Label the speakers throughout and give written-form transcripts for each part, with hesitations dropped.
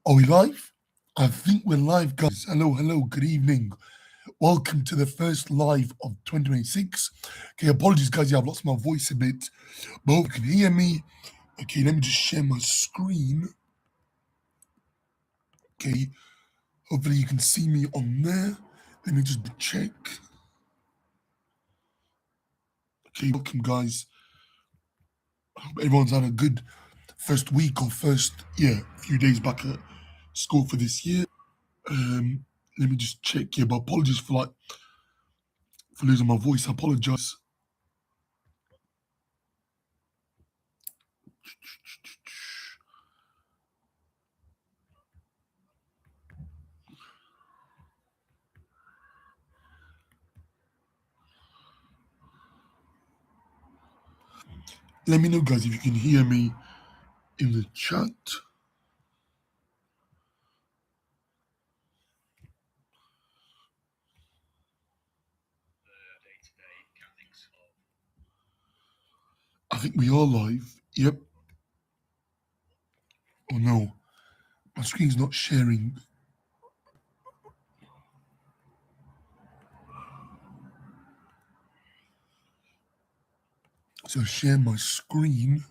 Speaker 1: Are we live? I think we're live, guys. Hello, good evening. Welcome to the first live of 2026. Okay, apologies, guys. Yeah, I've lost my voice a bit, but hope you can hear me. Okay, let me just share my screen. Okay, hopefully you can see me on there. Let me just check. Okay, welcome, guys. I hope everyone's had a good first week or few days back at school for this year. Let me just check here, but apologies for losing my voice. I apologize. Let me know, guys, if you can hear me in the chat. I think we are live. Yep. Oh no, my screen's not sharing. So share my screen.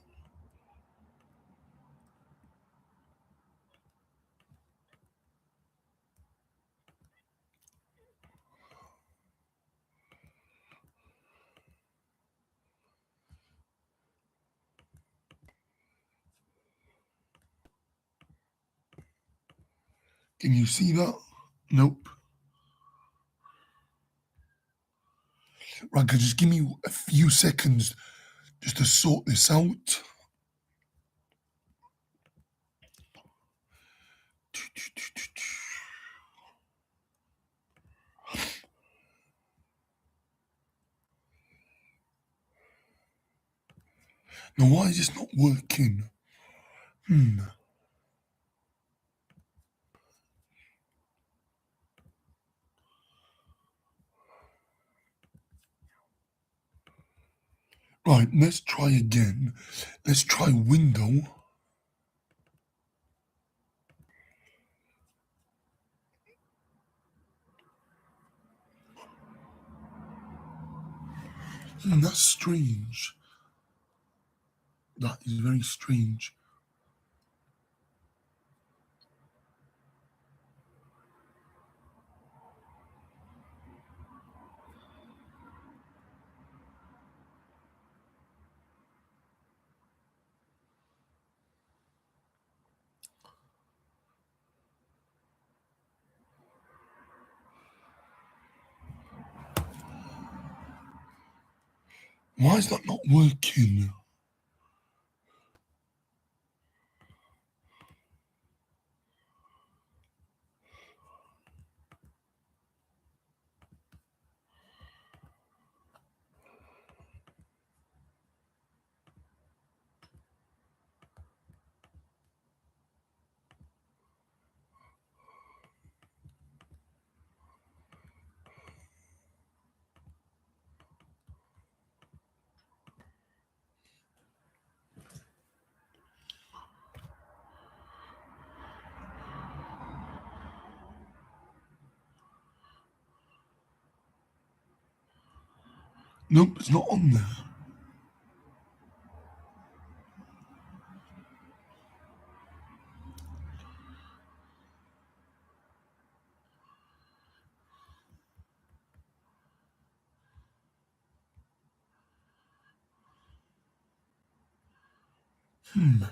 Speaker 1: Can you see that? Nope. Right, guys, just give me a few seconds just to sort this out. Now, why is this not working? Right, let's try again. Let's try window. That's strange. That is very strange. Why is that not working? Nope, it's not on there. Hmm?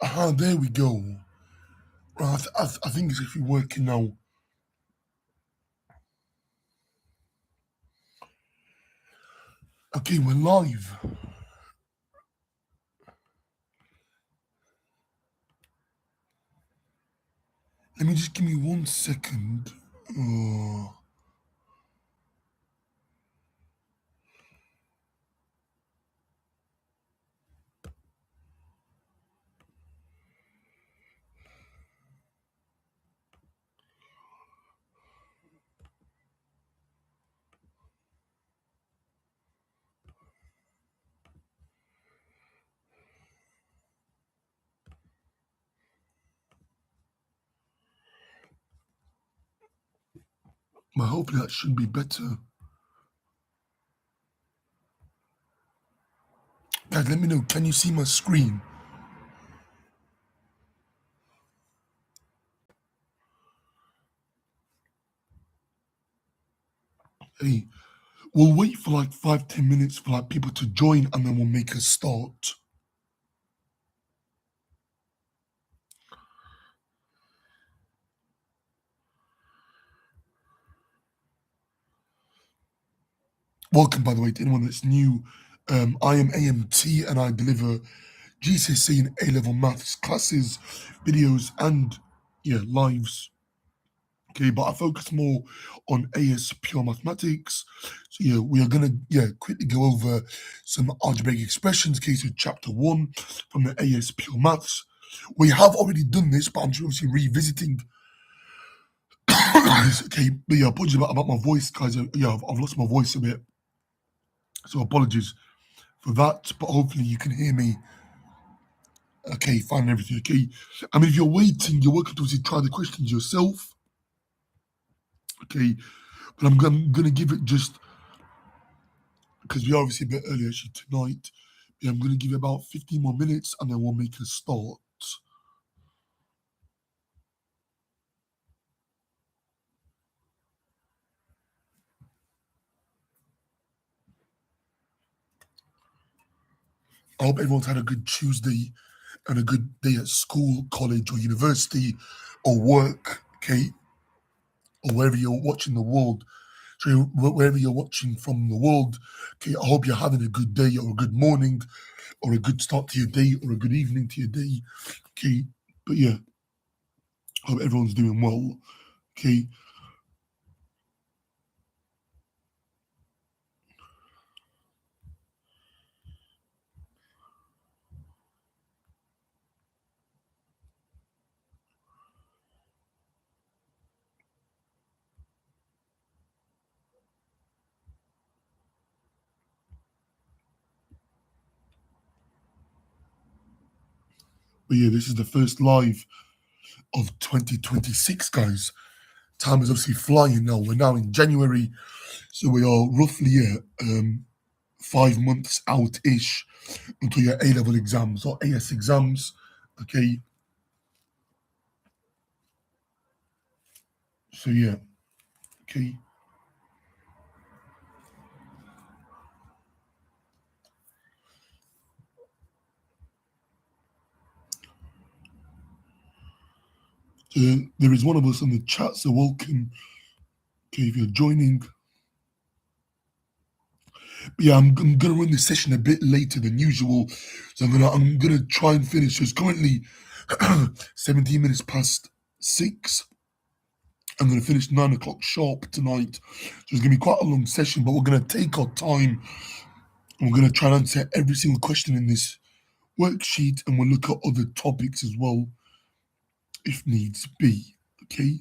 Speaker 1: There we go. Right, I think it's actually working now. Okay, we're live. Let me just give me 1 second. Oh, I hope that should be better. Guys, let me know. Can you see my screen? Hey, we'll wait for like 5, 10 minutes for like people to join, and then we'll make a start. Welcome, by the way, to anyone that's new. I am AMT, and I deliver GCSE and A-level maths classes, videos, and lives. Okay, but I focus more on AS pure mathematics. So we are gonna quickly go over some algebraic expressions, case of chapter 1 from the AS pure maths. We have already done this, but I'm just obviously revisiting. Okay, but apologies about my voice, guys. I've lost my voice a bit, so apologies for that. But hopefully you can hear me. Okay, fine, and everything. Okay, I mean, if you're waiting, you're welcome to obviously try the questions yourself. Okay, but I'm gonna give it just because we are obviously a bit early actually tonight. Yeah, I'm going to give it about 15 more minutes and then we'll make a start. I hope everyone's had a good Tuesday and a good day at school, college, or university, or work, okay, or wherever you're watching the world. So wherever you're watching from the world, okay, I hope you're having a good day or a good morning or a good start to your day or a good evening to your day, okay. But I hope everyone's doing well, okay. But this is the first live of 2026, guys. Time is obviously flying now. We're now in January, so we are roughly 5 months out ish until your A level exams or AS exams. Okay, so okay. There is one of us in the chat, so welcome. Okay, if you're joining. But I'm gonna run this session a bit later than usual, so I'm gonna try and finish. So it's currently 17 minutes past 6. I'm going to finish 9 o'clock sharp tonight. So it's going to be quite a long session, but we're going to take our time. And we're going to try and answer every single question in this worksheet, and we'll look at other topics as well if needs be. Okay.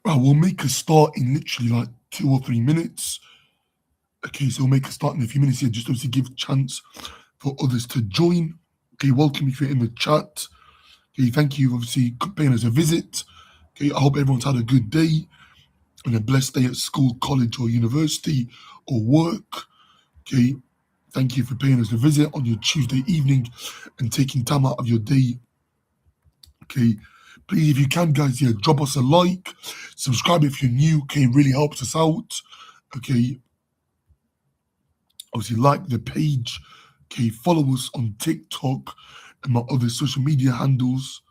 Speaker 1: Right, we'll make a start in literally like 2 or 3 minutes. Okay, so we'll make a start in a few minutes here, just obviously give chance for others to join. Okay, welcome if you're in the chat. Okay, thank you obviously for paying us a visit. Okay, I hope everyone's had a good day and a blessed day at school, college, or university or work. Okay, thank you for paying us a visit on your Tuesday evening and taking time out of your day. Okay, please, if you can, guys, yeah, drop us a like, subscribe if you're new. Okay, it really helps us out. Okay, obviously like the page. Okay, follow us on TikTok and my other social media handles.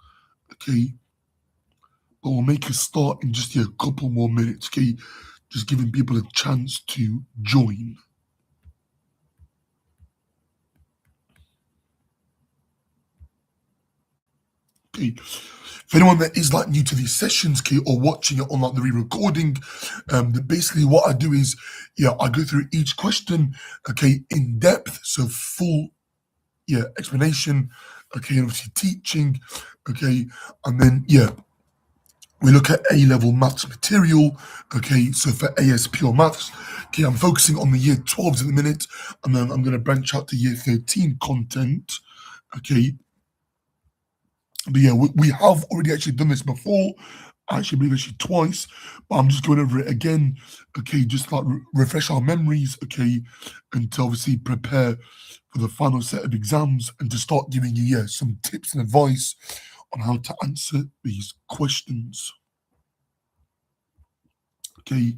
Speaker 1: Okay, but we'll make a start in just a couple more minutes. Okay, just giving people a chance to join. Okay, for anyone that is like new to these sessions, okay, or watching it on like the re-recording, basically what I do is, yeah, I go through each question, okay, in depth, so full, yeah, explanation, okay, and obviously teaching, okay, and then yeah, we look at A-level maths material, okay, so for ASP or maths, okay, I'm focusing on the year 12s at the minute, and then I'm going to branch out to year 13 content, okay. But yeah, we have already actually done this before. I actually believe actually twice, but I'm just going over it again. Okay, just like refresh our memories. Okay, and to obviously prepare for the final set of exams and to start giving you some tips and advice on how to answer these questions. Okay,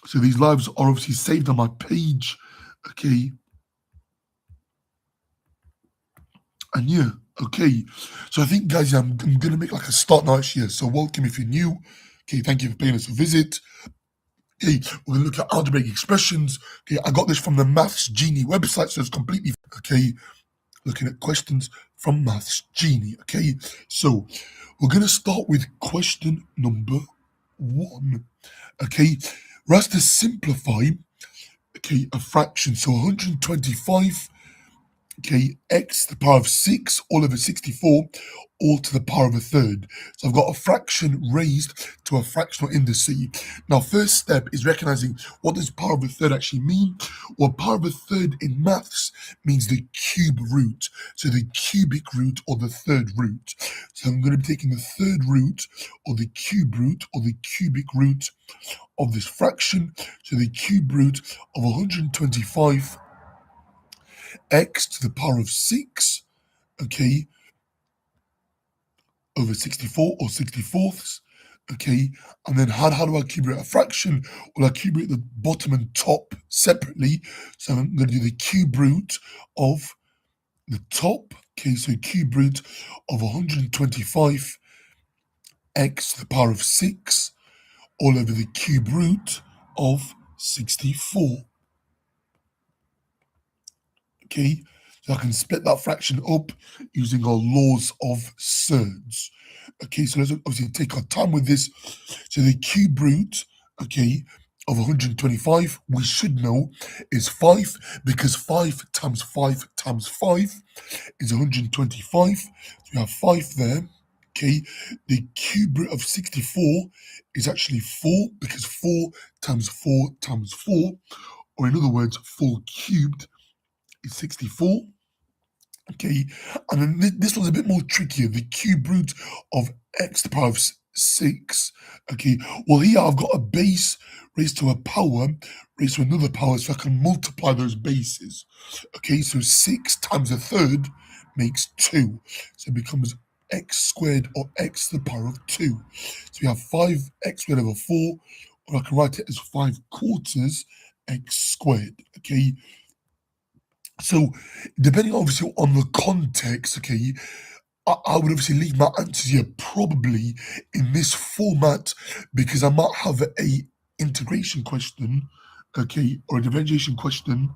Speaker 1: so these lives are obviously saved on my page. Okay, and yeah, okay. So I think, guys, I'm gonna make like a start now actually. So welcome if you're new. Okay, thank you for paying us a visit. Okay, we're gonna look at algebraic expressions. Okay, I got this from the Maths Genie website, so it's completely okay. Looking at questions from Maths Genie. Okay, so we're gonna start with question number 1. Okay, we're asked to simplify a fraction. So 125, x to the power of 6 all over 64 all to the power of a third. So I've got a fraction raised to a fractional indice. Now, first step is recognizing what does power of a third actually mean. Well, power of a third in maths means the cube root, so the cubic root or the third root. So I'm going to be taking the third root or the cube root or the cubic root of this fraction. So the cube root of 125 x to the power of 6, okay, over 64 or 64ths, okay, and then how do I cubate a fraction? Well, I cubate the bottom and top separately, so I'm going to do the cube root of the top, okay, so cube root of 125 x to the power of 6 all over the cube root of 64. Okay, so I can split that fraction up using our laws of surds. Okay, so let's obviously take our time with this. So the cube root, okay, of 125, we should know is 5, because 5 times 5 times 5 is 125. So we have 5 there. Okay, the cube root of 64 is actually 4, because 4 times 4 times 4, or in other words, 4 cubed is 64. Okay, and then this one's a bit more trickier. The cube root of x to the power of 6. Okay, well, here I've got a base raised to a power raised to another power, so I can multiply those bases. Okay, so 6 times a third makes 2. So it becomes x squared or x to the power of 2. So we have 5x squared over 4, or I can write it as 5 quarters x squared. Okay, so, depending obviously on the context, okay, I would obviously leave my answers here probably in this format, because I might have a integration question, okay, or a differentiation question.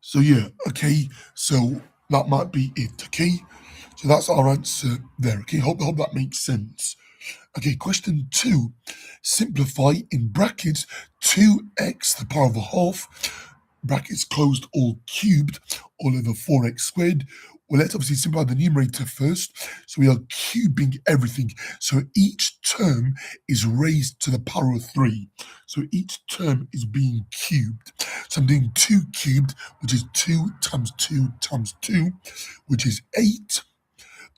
Speaker 1: So yeah, okay, so that might be it, okay. So that's our answer there, okay. Hope that makes sense. Okay, question 2. Simplify in brackets 2x to the power of a half, brackets closed, all cubed, all over 4x squared, Well, let's obviously simplify the numerator first. So we are cubing everything. So each term is raised to the power of 3. So each term is being cubed. So I'm doing 2 cubed, which is 2 times 2 times 2, which is 8.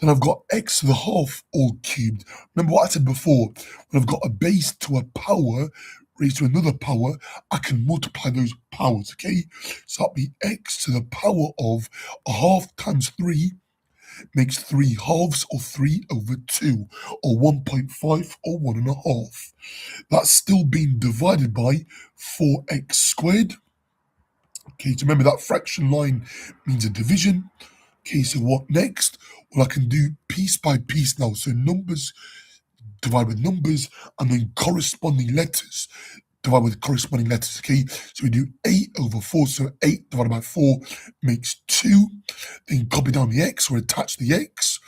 Speaker 1: Then I've got x to the half all cubed. Remember what I said before, when I've got a base to a power raised to another power, I can multiply those powers, okay? So that'll be x to the power of a half times 3 makes 3 halves, or 3 over 2, or 1.5, or 1.5. That's still being divided by 4x squared. Okay, so remember that fraction line means a division. Okay, so what next? Well, I can do piece by piece now. So numbers divide with numbers, and then corresponding letters divide with corresponding letters, okay? So we do 8 over 4, so 8 divided by 4 makes 2. Then copy down the x, or attach the x.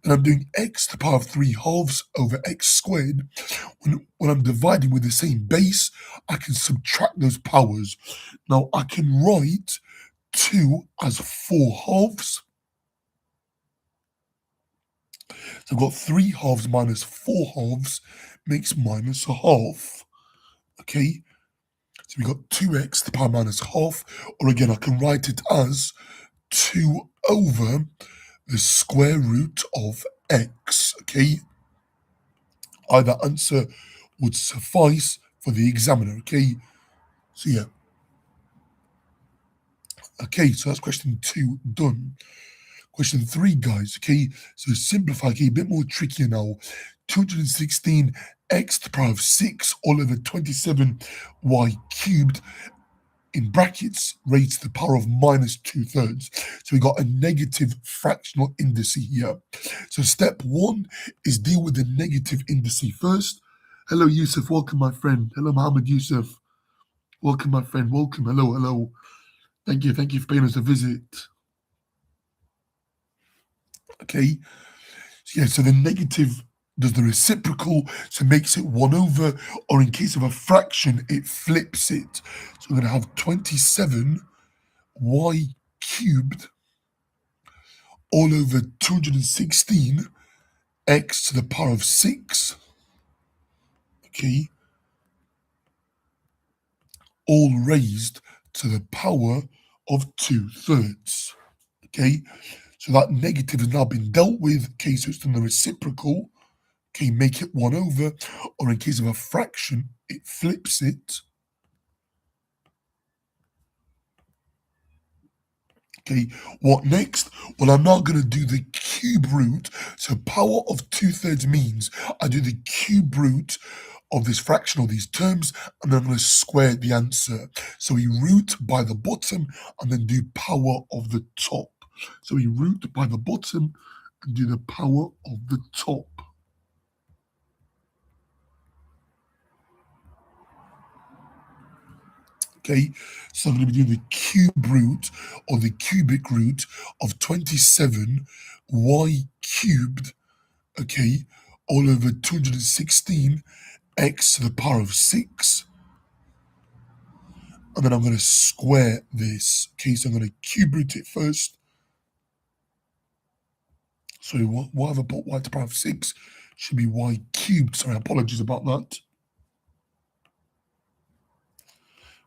Speaker 1: Then I'm doing x to the power of 3 halves over x squared. When I'm dividing with the same base, I can subtract those powers. Now, I can write 2 as 4 halves. So I've got 3 halves minus 4 halves makes minus a half. Okay, so we got 2x to the power minus half, or again, I can write it as 2 over the square root of x. Okay, either answer would suffice for the examiner. Okay, so yeah. Okay, so that's question 2 done. Question 3, guys. Okay, so simplify. Okay, a bit more trickier now. 216 x to the power of 6 all over 27 y cubed in brackets raised to the power of minus 2/3. So we got a negative fractional indice here. So step 1 is deal with the negative indice first. Hello, Yusuf. Welcome, my friend. Hello, Mohammed Yusuf. Welcome, my friend. Welcome. Hello, hello. Thank you. Thank you for paying us a visit. Okay. So yeah, so the negative does the reciprocal, so makes it 1 over, or in case of a fraction, it flips it. So we're going to have 27 y cubed all over 216 x to the power of 6, okay, all raised to the power of 2/3, okay. So that negative has now been dealt with, okay, so it's done the reciprocal, okay, make it 1 over, or in case of a fraction, it flips it. Okay, what next? Well, I'm now going to do the cube root. So power of 2/3 means I do the cube root of this fraction or these terms, and then I'm going to square the answer. So we root by the bottom and then do power of the top. So we root by the bottom and do the power of the top. Okay, so I'm going to be doing the cube root or the cubic root of 27 y cubed, okay, all over 216 x to the power of 6. And then I'm going to square this. Okay, so I'm going to cube root it first. So what have I put? Y to the power of 6 should be y cubed. Sorry, apologies about that.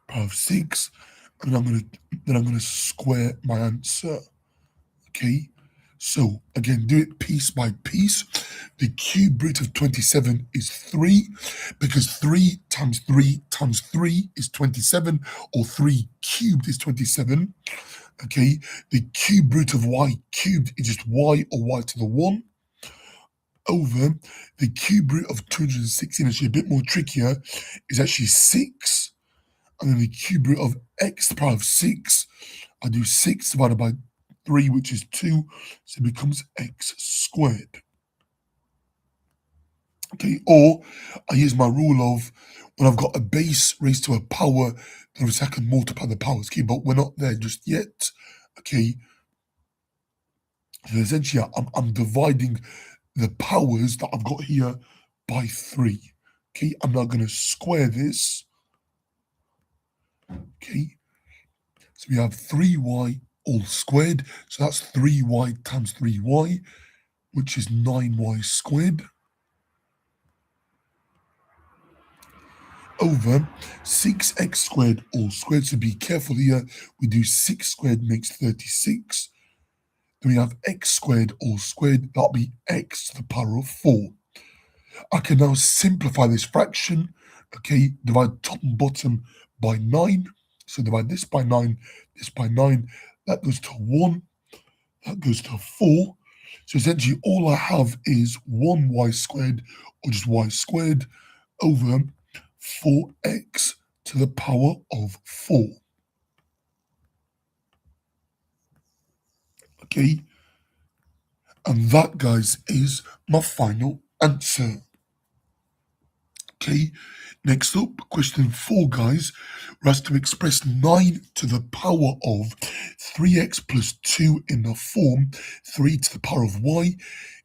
Speaker 1: Power of 6. And I'm going to square my answer. Okay, so again, do it piece by piece. The cube root of 27 is 3, because 3 times 3 times 3 is 27, or 3 cubed is 27. Okay, the cube root of y cubed is just y, or y to the 1, over the cube root of 216, actually a bit more trickier, is actually 6. And then the cube root of x to the power of 6, I do 6 divided by 3, which is 2, so it becomes x squared. Okay, or I use my rule of when I've got a base raised to a power, then obviously I can multiply the powers, okay, but we're not there just yet, okay. So essentially, I'm dividing the powers that I've got here by 3, okay. I'm now going to square this, okay. So we have 3y all squared. So that's 3y times 3y, which is 9y squared, over 6x squared all squared. So be careful here. We do 6 squared makes 36. Then we have x squared all squared. That'll be x to the power of 4. I can now simplify this fraction. Okay, divide top and bottom by 9. So divide this by 9, this by 9. That goes to 1. That goes to 4. So essentially all I have is 1y squared, or just y squared, over 4x to the power of 4. Okay, and that, guys, is my final answer. Okay, next up, question 4, guys. We're asked to express 9 to the power of 3x plus 2 in the form 3 to the power of y,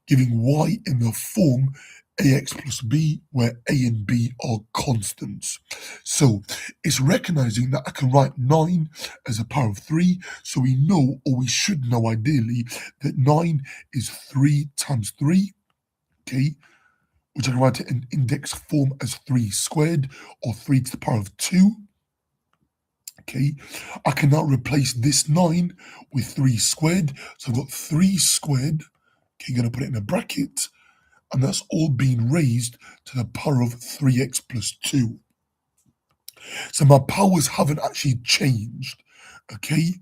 Speaker 1: giving y in the form ax plus b, where a and b are constants. So it's recognizing that I can write 9 as a power of 3, so we know, or we should know ideally, that 9 is 3 times 3, okay, which I can write it in index form as 3 squared, or 3 to the power of 2. Okay, I can now replace this 9 with 3 squared. So I've got 3 squared. Okay, going to put it in a bracket. And that's all being raised to the power of 3x plus 2. So my powers haven't actually changed. Okay,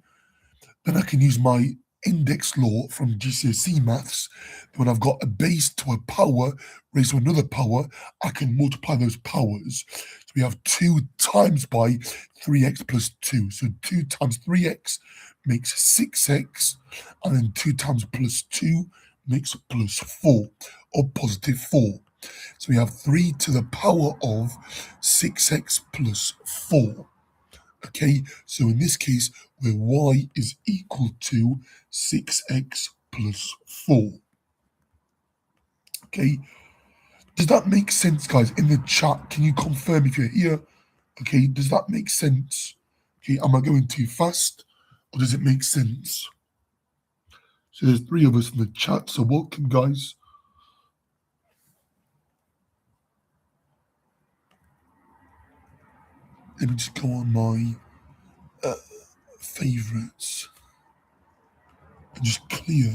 Speaker 1: then I can use my index law from GCSE maths. When I've got a base to a power raised to another power, I can multiply those powers. So we have 2 times by 3x plus 2. So 2 times 3x makes 6x, and then 2 times plus 2 makes plus 4, or positive 4. So we have 3 to the power of 6x plus 4. Okay, so in this case, where y is equal to 6x plus 4. Okay, does that make sense, guys? In the chat, can you confirm if you're here? Okay, does that make sense? Okay, am I going too fast, or does it make sense? So there's 3 of us in the chat, so welcome, guys. Let me just go on my favorites and just clear.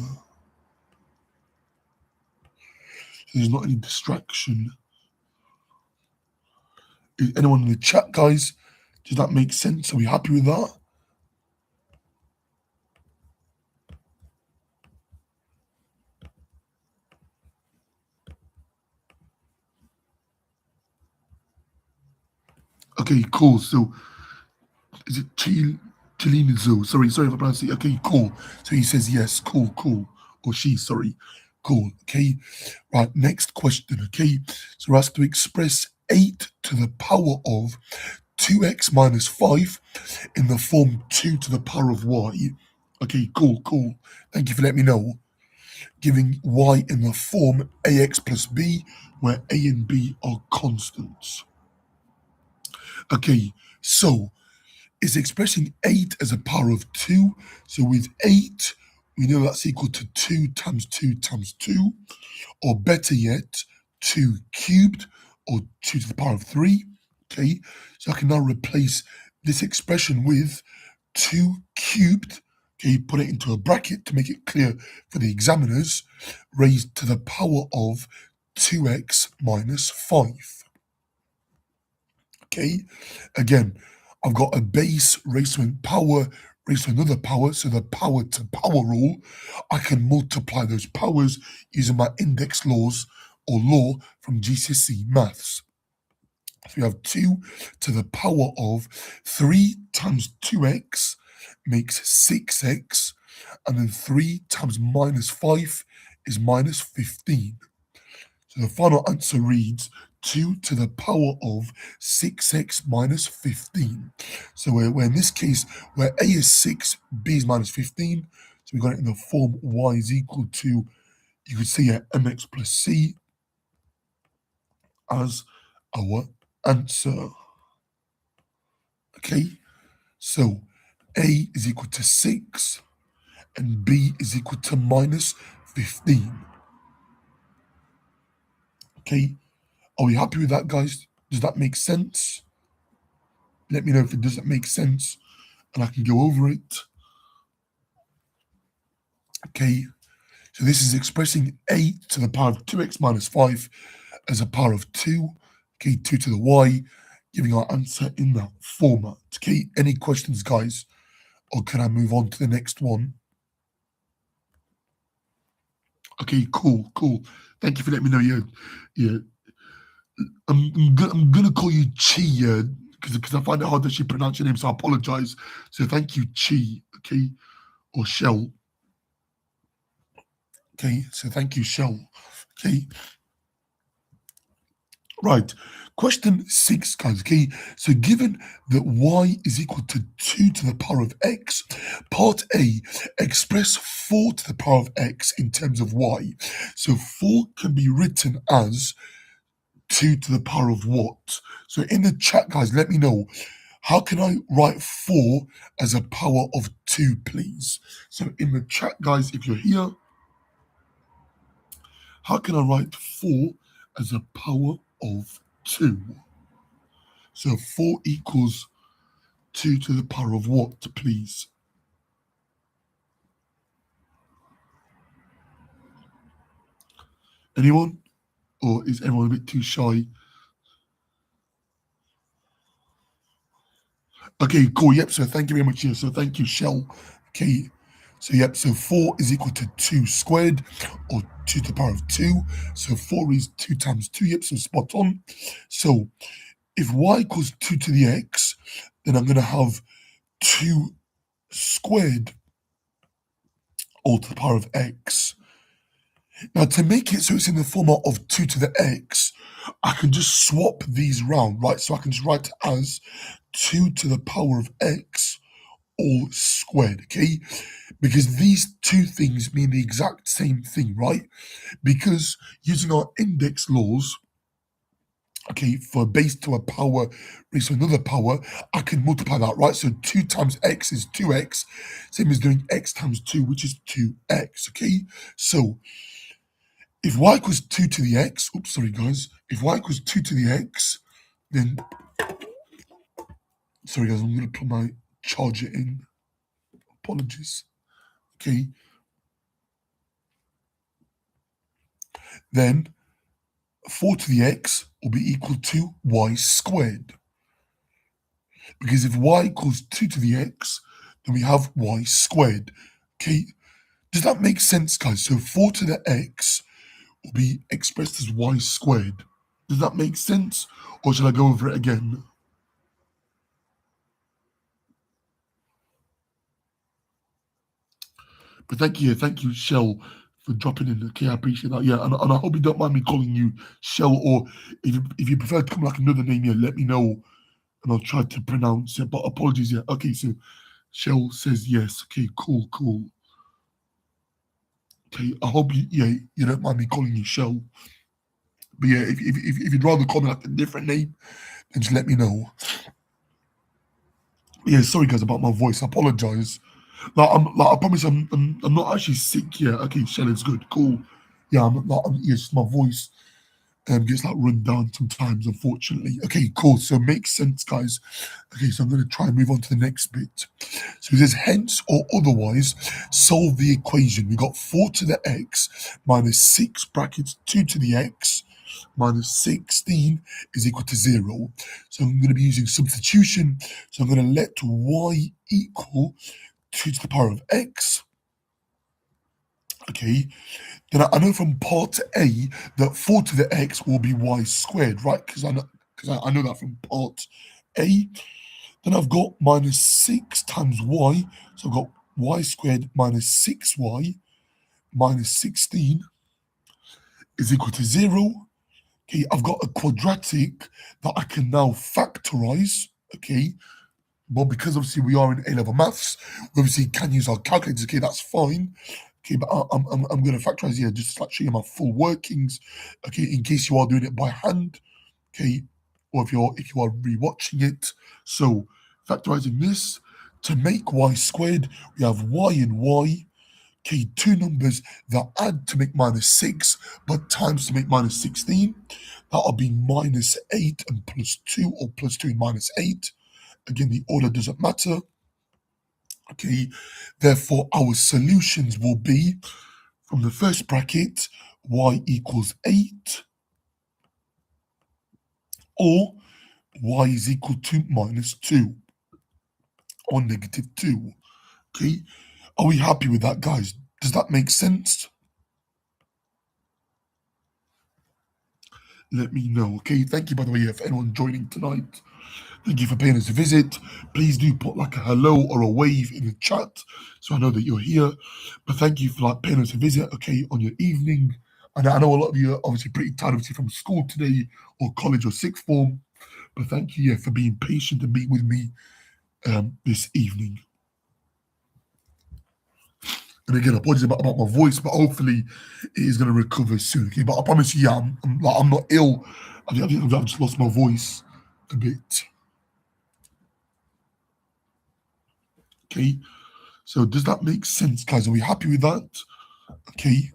Speaker 1: So there's not any distraction. Is anyone in the chat, guys? Does that make sense? Are we happy with that? Okay, cool. So is it Chilinizo? Sorry if I pronounced it. Okay, cool. So he says yes. Cool. Or she, sorry. Cool. Okay. Right, next question. Okay. So we're asked to express 8 to the power of 2x minus 5 in the form 2 to the power of y. Okay, cool. Thank you for letting me know. Giving y in the form ax plus b, where a and b are constants. Okay, so it's expressing 8 as a power of 2. So with 8, we know that's equal to 2 times 2 times 2, or better yet, 2 cubed, or 2 to the power of 3. Okay, so I can now replace this expression with 2 cubed. Okay, put it into a bracket to make it clear for the examiners, raised to the power of 2x minus 5. Okay, again, I've got a base raised to power raised to another power, so the power to power rule, I can multiply those powers using my index laws or law from GCSE maths. So we have 2 to the power of 3 times 2x makes 6x, and then 3 times minus 5 is minus 15. So the final answer reads 2 to the power of 6x minus 15. So we're in this case, where a is 6, b is minus 15. So we got it in the form y is equal to, you could say, mx plus c as our answer. Okay, so a is equal to 6, and b is equal to minus 15. Okay, are we happy with that, guys? Does that make sense? Let me know if it doesn't make sense and I can go over it. Okay, so this is expressing a to the power of 2x minus 5 as a power of 2. Okay, 2 to the y, giving our answer in that format. Okay, any questions, guys? Or can I move on to the next one? Okay, cool, cool. Thank you for letting me know. Yeah. I'm gonna call you Chi, because I find it hard to actually pronounce your name, so I apologize. So thank you, Chi, okay, or Shell. Okay, so thank you, Shell. Okay, right. Question 6, guys. Okay, so given that y is equal to 2 to the power of x, part A, express 4 to the power of x in terms of y. So 4 can be written as 2 to the power of what? So in the chat, guys, let me know. How can I write 4 as a power of 2, please? So in the chat, guys, if you're here, how can I write 4 as a power of 2? So 4 equals 2 to the power of what, please? Anyone? Or is everyone a bit too shy? Okay, cool. Yep. So thank you very much. Yeah. So thank you, Shell. Okay. So yep. So 4 is equal to 2 squared, or 2 to the power of 2. So 4 is 2 times 2. Yep. So spot on. So if y equals 2 to the x, then I'm going to have 2 squared all to the power of x. Now, to make it so it's in the format of 2 to the x, I can just swap these round, right? So I can just write it as 2 to the power of x all squared, okay? Because these two things mean the exact same thing, right? Because using our index laws, okay, for a base to a power raised to another power, I can multiply that, right? So 2 times x is 2x, same as doing x times 2, which is 2x, okay? So if y equals 2 to the x, oops, sorry, guys. If y equals 2 to the x, then, sorry, guys, I'm going to put my charger in. Apologies. Okay. Then 4 to the x will be equal to y squared. Because if y equals 2 to the x, then we have y squared. Okay. Does that make sense, guys? So 4 to the x will be expressed as y squared. Does that make sense? Or should I go over it again? But thank you, Shell, for dropping in. Okay, I appreciate that. Yeah, and I hope you don't mind me calling you Shell, or if you prefer to come like another name, yeah, let me know, and I'll try to pronounce it. But apologies, yeah. Okay, so Shell says yes. Okay, cool, cool. Okay, I hope you don't mind me calling you Shell. But yeah, if you'd rather call me like a different name, then just let me know. Yeah, sorry guys about my voice. I apologize. I promise I'm not actually sick. Yeah, okay, Shell is good, cool. Yeah, yeah, just my voice gets like run down sometimes, unfortunately. Okay, cool. So makes sense, guys. Okay, so I'm going to try and move on to the next bit. So it says, hence or otherwise, solve the equation. We got 4 to the x minus 6 brackets 2 to the x minus 16 is equal to 0. So I'm going to be using substitution. So I'm going to let y equal 2 to the power of x. Okay, then I know from part A that 4 to the x will be y squared, right? Because I know that from part A. Then I've got minus 6 times y. So I've got y squared minus 6y minus 16 is equal to 0. Okay, I've got a quadratic that I can now factorize. Okay, but because obviously we are in A-level maths, we obviously can use our calculators. Okay, that's fine. Okay, but I'm going to factorize here just to like show you my full workings. Okay, in case you are doing it by hand. Okay, or if you are rewatching it. So factorizing this to make y squared, we have y and y. Okay, two numbers that add to make minus 6, but times to make minus 16. That'll be minus 8 and plus 2, or plus 2 and minus 8. Again, the order doesn't matter. Okay, therefore our solutions will be, from the first bracket, y equals 8, or y is equal to minus 2, or negative 2. Okay, are we happy with that, guys? Does that make sense? Let me know. Okay, thank you, by the way, for anyone joining tonight. Thank you for paying us a visit. Please do put like a hello or a wave in the chat so I know that you're here. But thank you for like paying us a visit, okay, on your evening. And I know a lot of you are obviously pretty tired, obviously, from school today or college or sixth form. But thank you, for being patient and being with me this evening. And again, apologies about my voice, but hopefully it is going to recover soon. Okay, but I promise you, I'm not ill. I've just lost my voice a bit. Okay, so does that make sense, guys? Are we happy with that? Okay.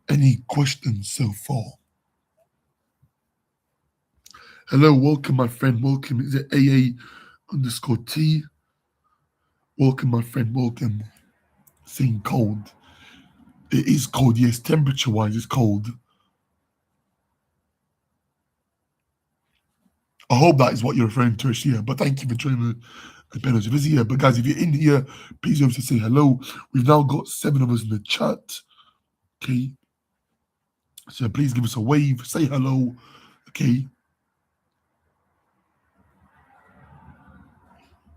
Speaker 1: Any questions so far? Hello, welcome, my friend. Welcome. Is it AA_T? Welcome, my friend. Welcome. Saying cold. It is cold, yes. Temperature-wise, it's cold. I hope that is what you're referring to, Ashia. But thank you for joining the penalty visit here. But guys, if you're in here, please obviously say hello. We've now got 7 of us in the chat. Okay. So please give us a wave. Say hello. Okay.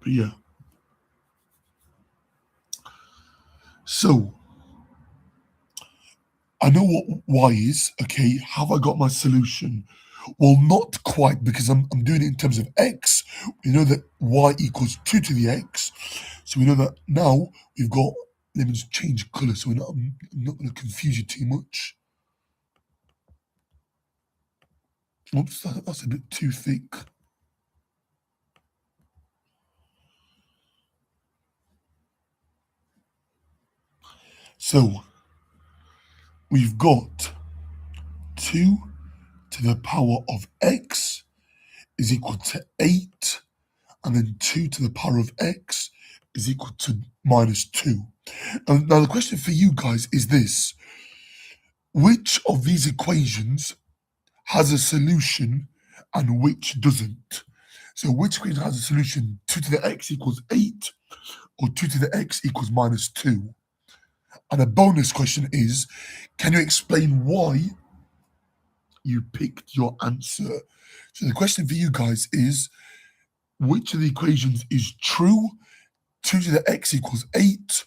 Speaker 1: But yeah. So I know what y is. Okay. Have I got my solution? Well, not quite, because I'm doing it in terms of x. We know that y equals 2 to the x. So we know that now we've got, let me just change colour so I'm not going to confuse you too much. Oops, that's a bit too thick. So we've got 2 to the power of x is equal to 8, and then 2 to the power of x is equal to minus 2. Now the question for you guys is this: which of these equations has a solution and which doesn't? So which equation has a solution? 2 to the x equals 8, or 2 to the x equals minus 2? And a bonus question is, can you explain why you picked your answer? So the question for you guys is, which of the equations is true? 2 to the x equals 8,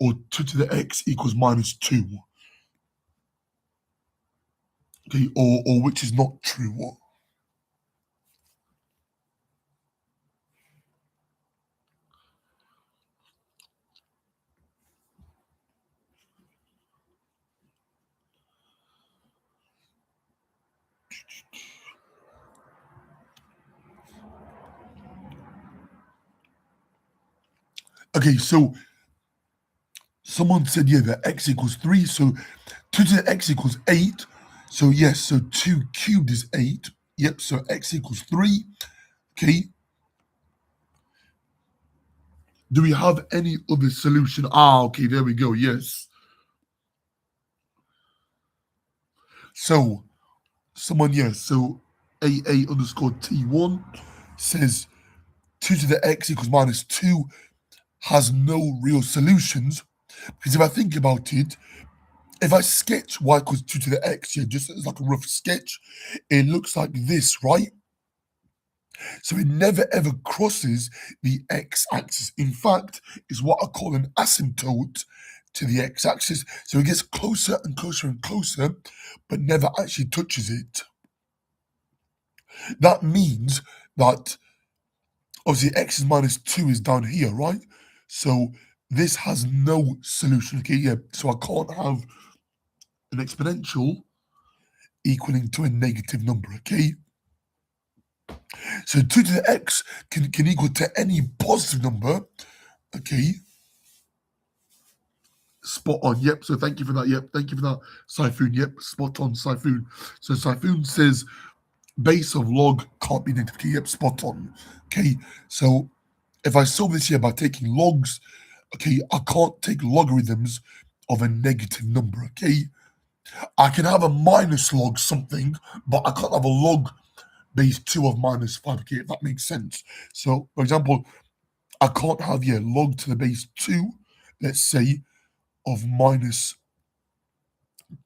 Speaker 1: or 2 to the x equals minus 2? Okay, or which is not true? Okay, so someone said, yeah, that x equals 3, so 2 to the x equals 8. So yes, so 2 cubed is 8. Yep, so x equals 3. Okay. Do we have any other solution? Okay, there we go, yes. So, someone, yes, so AA_T1 says 2 to the x equals minus 2 has no real solutions. Because if I think about it, if I sketch y equals 2 to the x here, just as like a rough sketch, it looks like this, right? So it never ever crosses the x-axis. In fact, it's what I call an asymptote to the x-axis. So it gets closer and closer and closer, but never actually touches it. That means that obviously x is minus 2 is down here, right? So this has no solution, okay? Yeah, so I can't have an exponential equaling to a negative number, okay? So 2 to the x can equal to any positive number, okay? Spot on, yep. So thank you for that, yep. Thank you for that, Typhoon, yep. Spot on, Typhoon. So Typhoon says base of log can't be negative, okay? Yep, spot on, okay? So if I solve this here by taking logs, okay, I can't take logarithms of a negative number, okay? I can have a minus log something, but I can't have a log base 2 of minus 5, okay, if that makes sense. So, for example, I can't have, yeah, log to the base 2, let's say, of minus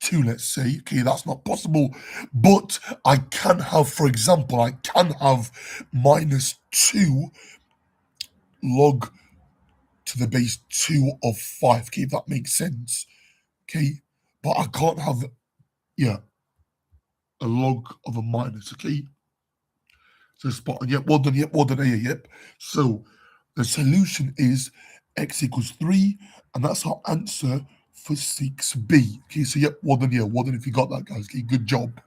Speaker 1: 2, let's say, okay, that's not possible, but I can have, for example, I can have minus 2 log to the base 2 of 5, okay, if that makes sense, okay, but I can't have, yeah, a log of a minus, okay. So spot on. Yep, well done, yeah, yep. So the solution is x equals 3, and that's our answer for 6b. Okay, so yep, well done if you got that, guys. Okay, good job.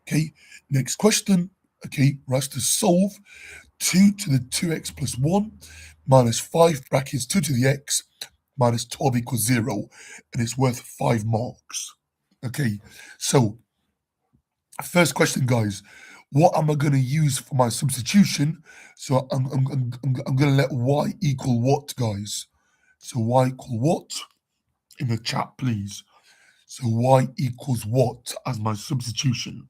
Speaker 1: Okay, next question. Okay, right, to solve 2 to the 2x plus 1 minus 5 brackets 2 to the x minus 12 equals 0, and it's worth 5 marks. Okay, so first question, guys. What am I going to use for my substitution? So I'm going to let y equal what, guys? So y equal what? In the chat, please. So y equals what as my substitution?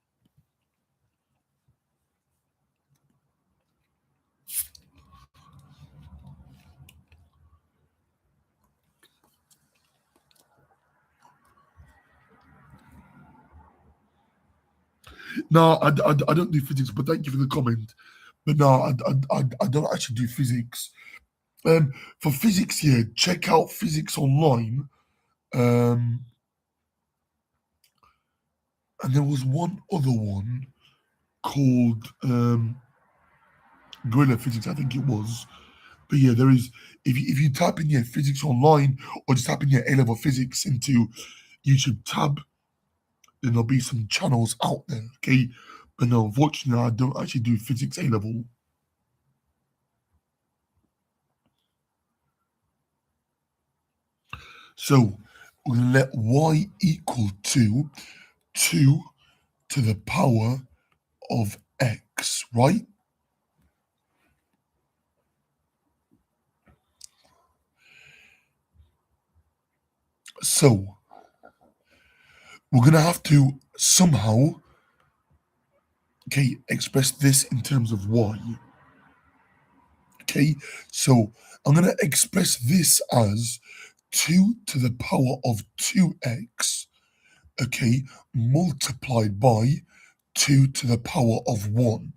Speaker 1: No, I don't do physics, but thank you for the comment. But no, I don't actually do physics. For physics here, check out physics online. And there was one other one called Gorilla Physics, I think it was. But yeah, there is. If you type in your physics online or just type in your A-level physics into YouTube tab, then there'll be some channels out there. Okay, but no, unfortunately, I don't actually do physics A-level. So we're gonna let y equal to 2 to the power of x, right? So we're gonna have to somehow, okay, express this in terms of y. Okay, so I'm gonna express this as 2 to the power of 2x, okay, multiplied by 2 to the power of 1.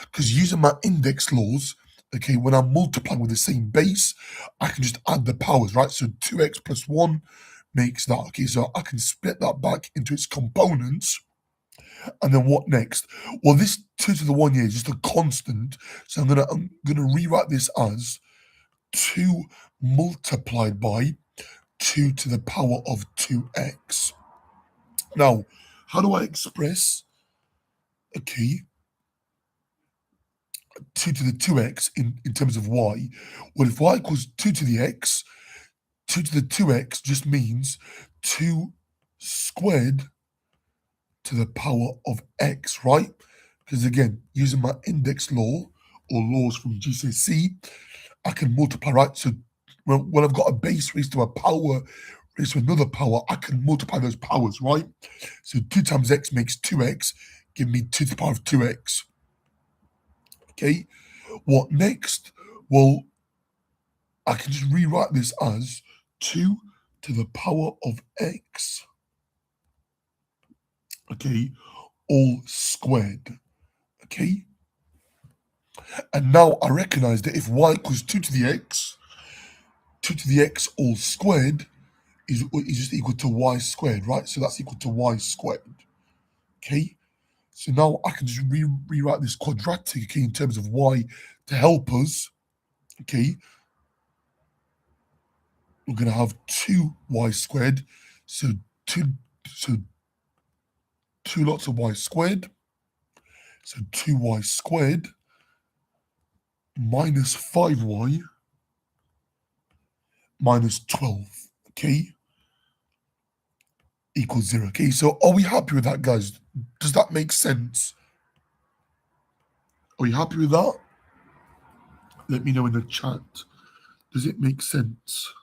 Speaker 1: Because using my index laws, okay, when I'm multiplying with the same base, I can just add the powers, right? So 2x plus 1 makes that, okay, so I can split that back into its components. And then what next? Well, this 2 to the 1 here is just a constant, so I'm gonna rewrite this as 2 multiplied by 2 to the power of 2x. Now, how do I express, okay, 2 to the 2x in terms of y? Well, if y equals 2 to the x, 2 to the 2x just means 2 squared to the power of x, right? Because again, using my index law or laws from GCSE, I can multiply, right? So when I've got a base raised to a power raised to another power, I can multiply those powers, right? So 2 times x makes 2x, give me 2 to the power of 2x. Okay, what next? Well, I can just rewrite this as 2 to the power of x, okay, all squared, okay? And now I recognize that if y equals 2 to the x, 2 to the x all squared is just equal to y squared, right? So that's equal to y squared, okay? So now I can just rewrite this quadratic, okay, in terms of y to help us, okay? We're going to have 2y squared, so 2, so 2 lots of y squared. So 2y squared minus 5y minus 12, okay, equals 0. Okay, so are we happy with that, guys? Does that make sense? Are you happy with that? Let me know in the chat. Does it make sense?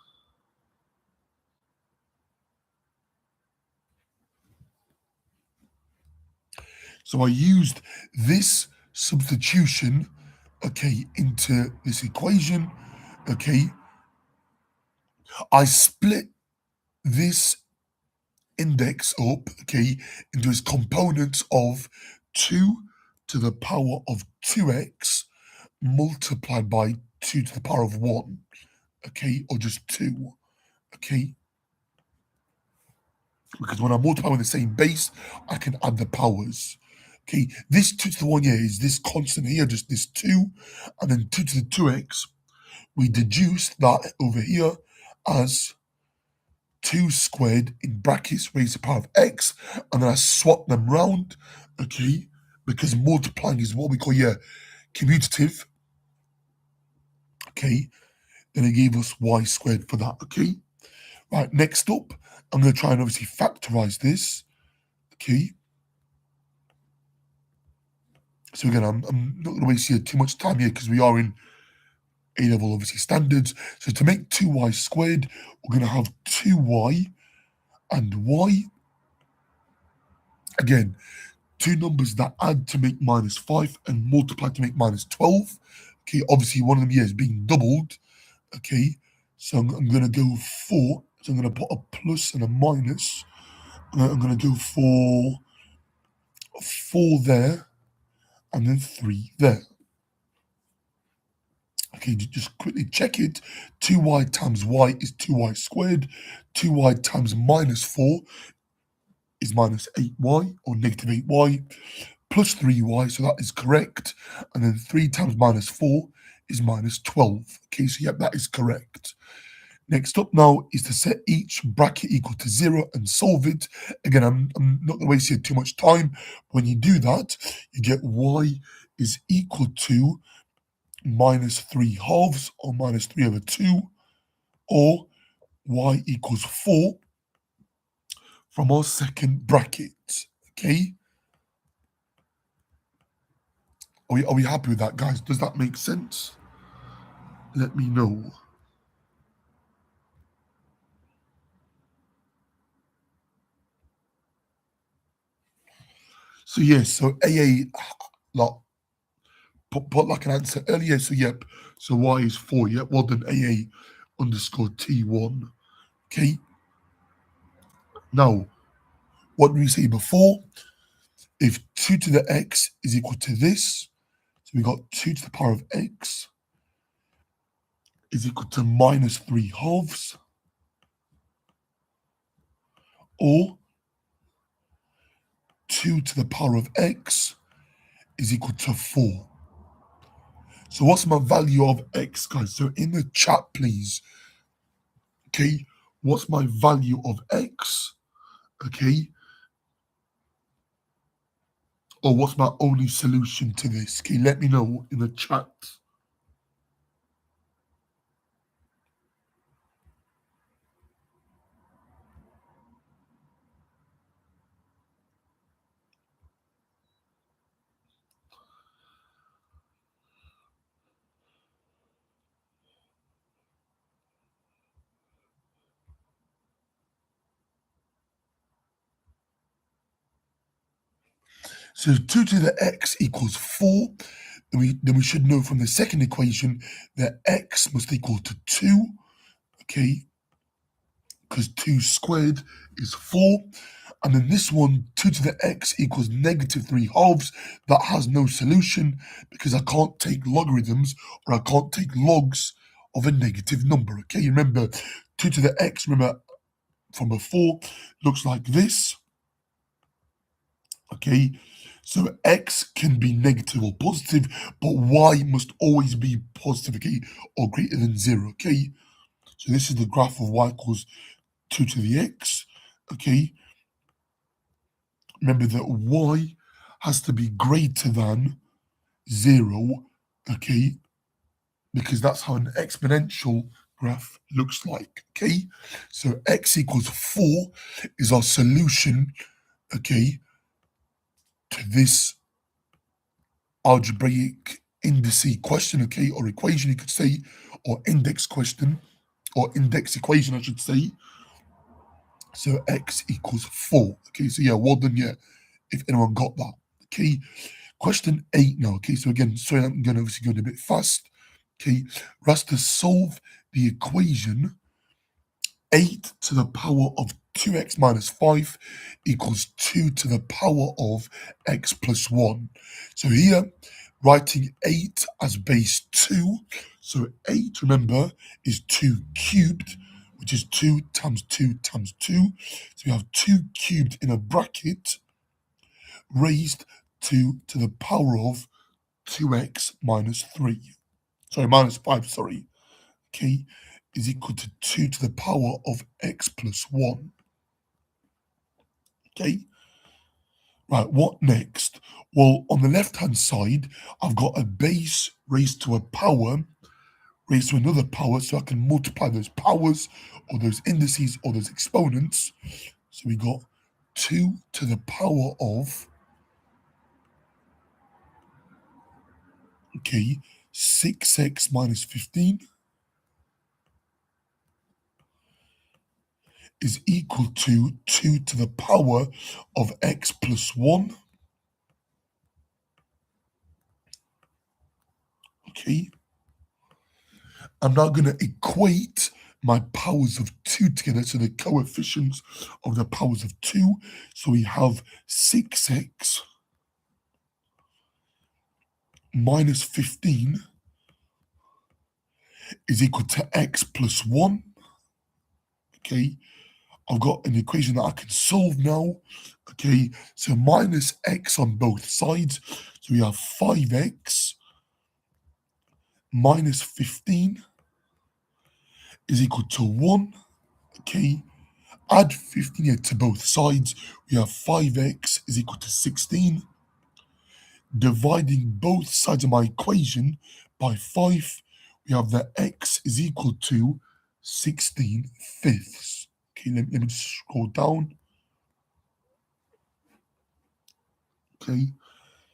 Speaker 1: So I used this substitution, okay, into this equation, okay. I split this index up, okay, into its components of 2 to the power of 2x multiplied by 2 to the power of 1, okay, or just 2, okay. Because when I multiply with the same base, I can add the powers. Okay, this 2 to the 1 here is this constant here, just this 2, and then 2 to the 2x. We deduce that over here as 2 squared in brackets raised to the power of x, and then I swap them round, okay, because multiplying is what we call here commutative, okay. Then it gave us y squared for that, okay. Right, next up, I'm going to try and obviously factorize this, okay. So again, I'm not going to waste here too much time here because we are in A-level, obviously, standards. So to make 2y squared, we're going to have 2y and y. Again, two numbers that add to make minus 5 and multiply to make minus 12. Okay, obviously one of them here is being doubled. Okay, so I'm going to go for, so I'm going to put a plus and a minus. I'm going to go for 4 there and then 3 there. Okay, just quickly check it. 2y times y is 2y squared. 2y times minus 4 is minus 8y, or negative 8y, plus 3y, so that is correct. And then 3 times minus 4 is minus 12. Okay, so yep, that is correct. Next up now is to set each bracket equal to 0 and solve it. Again, I'm not going to waste here too much time. When you do that, you get y is equal to minus 3 halves, or minus 3 over 2, or y equals 4 from our second bracket. Okay? Are we happy with that, guys? Does that make sense? Let me know. So yes, so AA like put like an answer earlier. So yep, so y is 4. Yep, well done, AA underscore T1. Okay. Now, what did we say before? If 2 to the x is equal to this, so we got 2 to the power of x is equal to minus 3 halves, or 2 to the power of x is equal to 4. So what's my value of x, guys? So in the chat, please. Okay, what's my value of x? Okay, or what's my only solution to this? Okay, let me know in the chat. So 2 to the x equals 4. Then we should know from the second equation that x must equal to 2. Okay, because 2 squared is 4. And then this one, 2 to the x equals negative 3 halves. That has no solution because I can't take logarithms, or I can't take logs of a negative number. Okay, remember 2 to the x, remember from before, looks like this. Okay, so x can be negative or positive, but y must always be positive, okay, or greater than 0. Okay, so this is the graph of y equals 2 to the x. Okay, remember that y has to be greater than 0, okay, because that's how an exponential graph looks like, okay? So x equals 4 is our solution, okay, to this algebraic indice question, okay, or equation you could say, or index question, or index equation, I should say. So x equals 4, okay? So yeah, well done, yeah, if anyone got that, okay? Question 8 now, okay? So again, sorry, I'm going to obviously go a bit fast, okay? For us to solve the equation 8 to the power of 2x minus 5 equals 2 to the power of x plus 1. So here, writing 8 as base 2. So 8, remember, is 2 cubed, which is 2 times 2 times 2. So we have 2 cubed in a bracket raised to the power of 2x minus 3. Sorry, minus 5, sorry. Okay, is equal to 2 to the power of x plus 1. Okay, right, what next? Well, on the left-hand side, I've got a base raised to a power, raised to another power, so I can multiply those powers, or those indices, or those exponents. So we got 2 to the power of, okay, 6x minus 15 is equal to 2 to the power of x plus 1. Okay, I'm now going to equate my powers of 2 together, so the coefficients of the powers of 2. So we have 6x minus 15 is equal to x plus 1. Okay, I've got an equation that I can solve now. Okay, so minus x on both sides. So we have 5x minus 15 is equal to 1. Okay, add 15 here to both sides. We have 5x is equal to 16. Dividing both sides of my equation by 5, we have that x is equal to 16 fifths. Okay, let me just scroll down. Okay,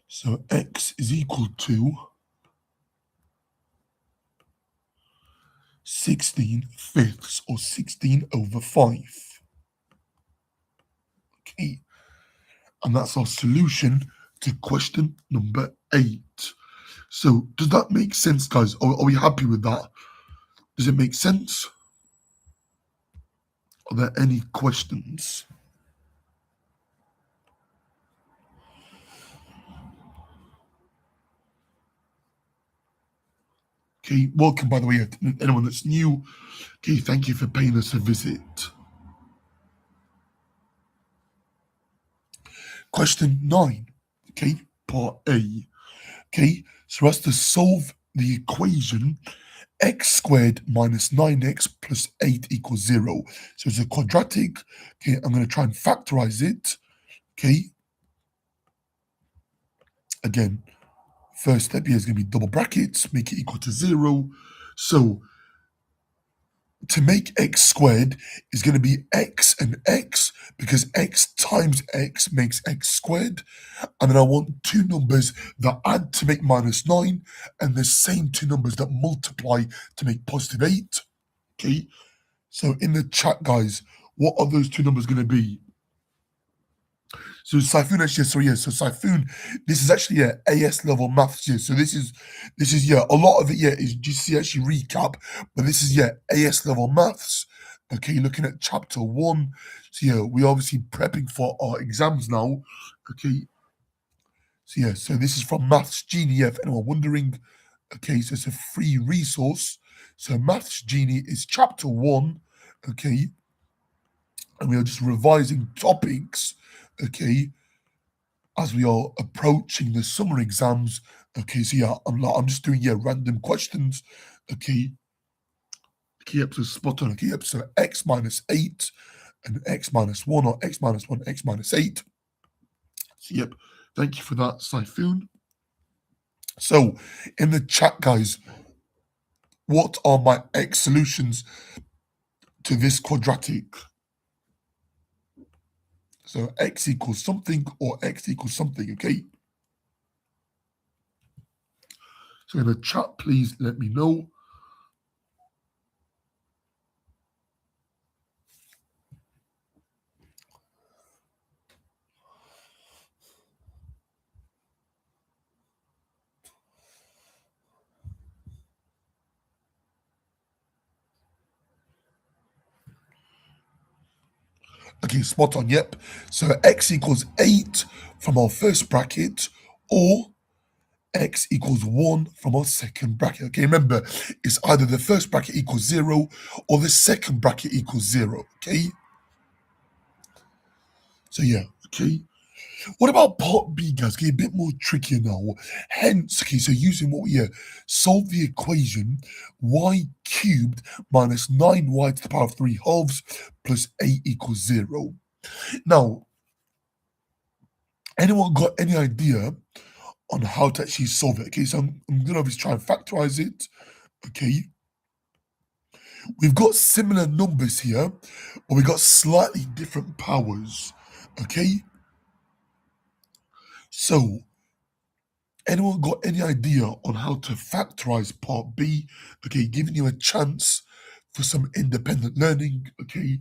Speaker 1: so x is equal to 16 fifths, or 16 over 5. Okay, and that's our solution to question number 8. So does that make sense, guys? Are we happy with that? Does it make sense? Are there any questions? Okay, welcome, by the way, anyone that's new. Okay, thank you for paying us a visit. Question 9, okay, part A. Okay, so for us to solve the equation x squared minus 9x plus 8 equals 0. So it's a quadratic. Okay, I'm going to try and factorize it. Okay, again, first step here is going to be double brackets, make it equal to 0. So to make x squared is going to be x and x, because x times x makes x squared. And then I want two numbers that add to make minus 9, and the same two numbers that multiply to make positive 8. Okay, so in the chat, guys, what are those two numbers going to be? So Typhoon actually, so Typhoon, this is actually AS level maths here. So this is a lot of it is GC actually recap, but this is AS level maths. Okay, looking at chapter 1. So we're obviously prepping for our exams now. Okay. So this is from Maths Genie, if anyone wondering. Okay, so it's a free resource. So Maths Genie is chapter 1. Okay. And we are just revising topics. Okay, as we are approaching the summer exams. Okay, so I'm just doing random questions. Okay, yep, so spot on. Okay, yep, so x minus 8 and x minus 1, or x minus 1, x minus 8. So, yep, thank you for that, Siphon. So, in the chat, guys, what are my x solutions to this quadratic? So, x equals something or x equals something, okay? So, in the chat, please let me know. Okay, spot on, yep. So, x equals 8 from our first bracket, or x equals 1 from our second bracket. Okay, remember, it's either the first bracket equals 0 or the second bracket equals 0. Okay, so yeah, okay. What about part B, guys? Okay, a bit more trickier now. Hence, okay, so using what we here, solve the equation y cubed minus 9y to the power of 3 halves plus 8 equals 0. Now, anyone got any idea on how to actually solve it? Okay, so I'm going to obviously try and factorize it. Okay, we've got similar numbers here, but we got slightly different powers. Okay, so anyone got any idea on how to factorize part B? Okay, giving you a chance for some independent learning. Okay,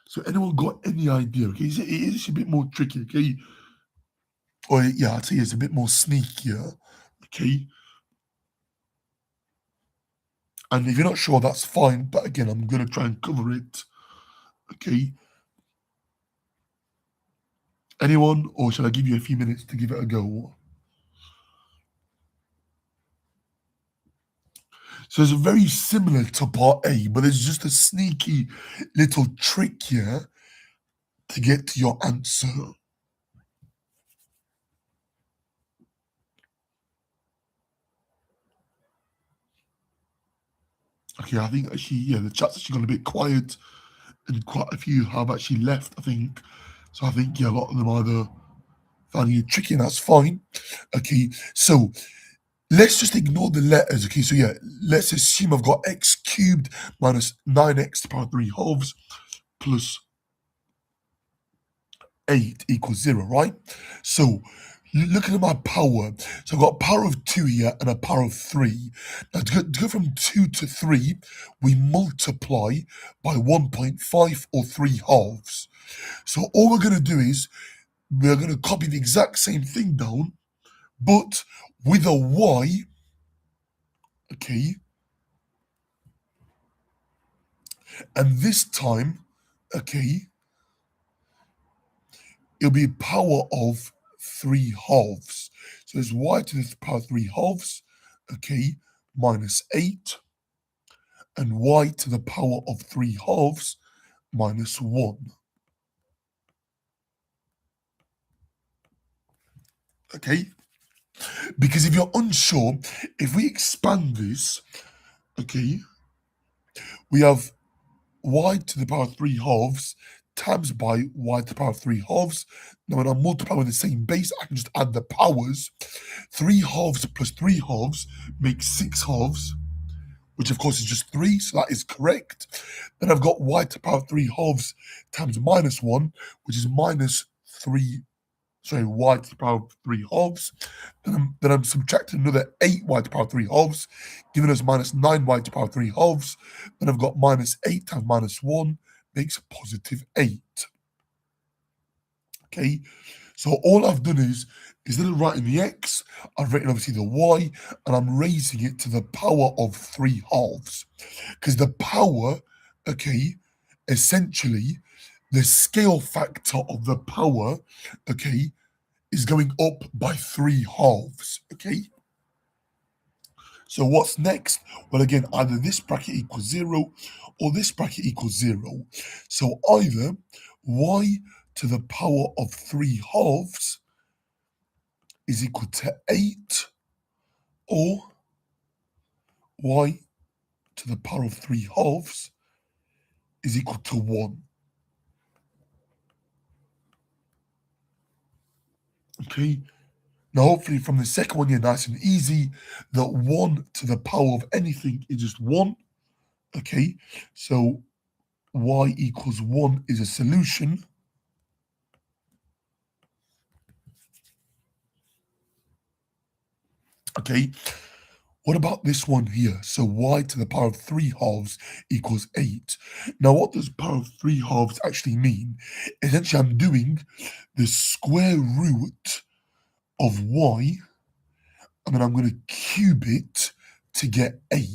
Speaker 1: so anyone got any idea? Okay, it is a bit more tricky. Okay, or yeah, I'd say it's a bit more sneakier. Okay, and if you're not sure, that's fine. But again, I'm gonna try and cover it. Okay, anyone, or shall I give you a few minutes to give it a go? So it's very similar to part A, but there's just a sneaky little trick here to get to your answer. Okay, I think actually, yeah, the chat's actually gone a bit quiet, and quite a few have actually left, I think. So I think, yeah, a lot of them either finding it tricky, and that's fine. Okay, so let's just ignore the letters. Okay, so yeah, let's assume I've got x cubed minus 9x to the power 3 halves plus 8 equals 0, right? So looking at my power, so I've got a power of 2 here and a power of 3. Now to go from 2 to 3, we multiply by 1.5 or 3 halves. So all we're going to do is we're going to copy the exact same thing down, but with a y, okay, and this time, okay, it'll be a power of 3 halves. So it's y to the power 3 halves, okay, minus 8, and y to the power of 3 halves minus 1. Okay? Because if you're unsure, if we expand this, okay, we have y to the power of 3 halves times by y to the power of 3 halves. Now, when I multiply with the same base, I can just add the powers. 3 halves plus 3 halves makes 6 halves, which of course is just 3, so that is correct. Then I've got y to the power of 3 halves times minus 1, which is minus 3, sorry, y to the power of 3 halves. Then I'm subtracting another 8y to the power of 3 halves, giving us minus 9y to the power of 3 halves. Then I've got minus 8 times minus 1 makes positive 8. Okay, so all I've done is, instead of writing the x, I've written obviously the y, and I'm raising it to the power of 3 halves. Because the power, okay, essentially, the scale factor of the power, okay, is going up by 3 halves, okay? So what's next? Well, again, either this bracket equals 0 or this bracket equals 0. So either y to the power of 3 halves is equal to 8, or y to the power of 3 halves is equal to 1. Okay. Now, hopefully, from the second one, you're nice and easy. That 1 to the power of anything is just 1. Okay. So y equals 1 is a solution. Okay. What about this one here? So y to the power of 3 halves equals 8. Now, what does power of 3 halves actually mean? Essentially, I'm doing the square root of y, and then I'm going to cube it to get 8.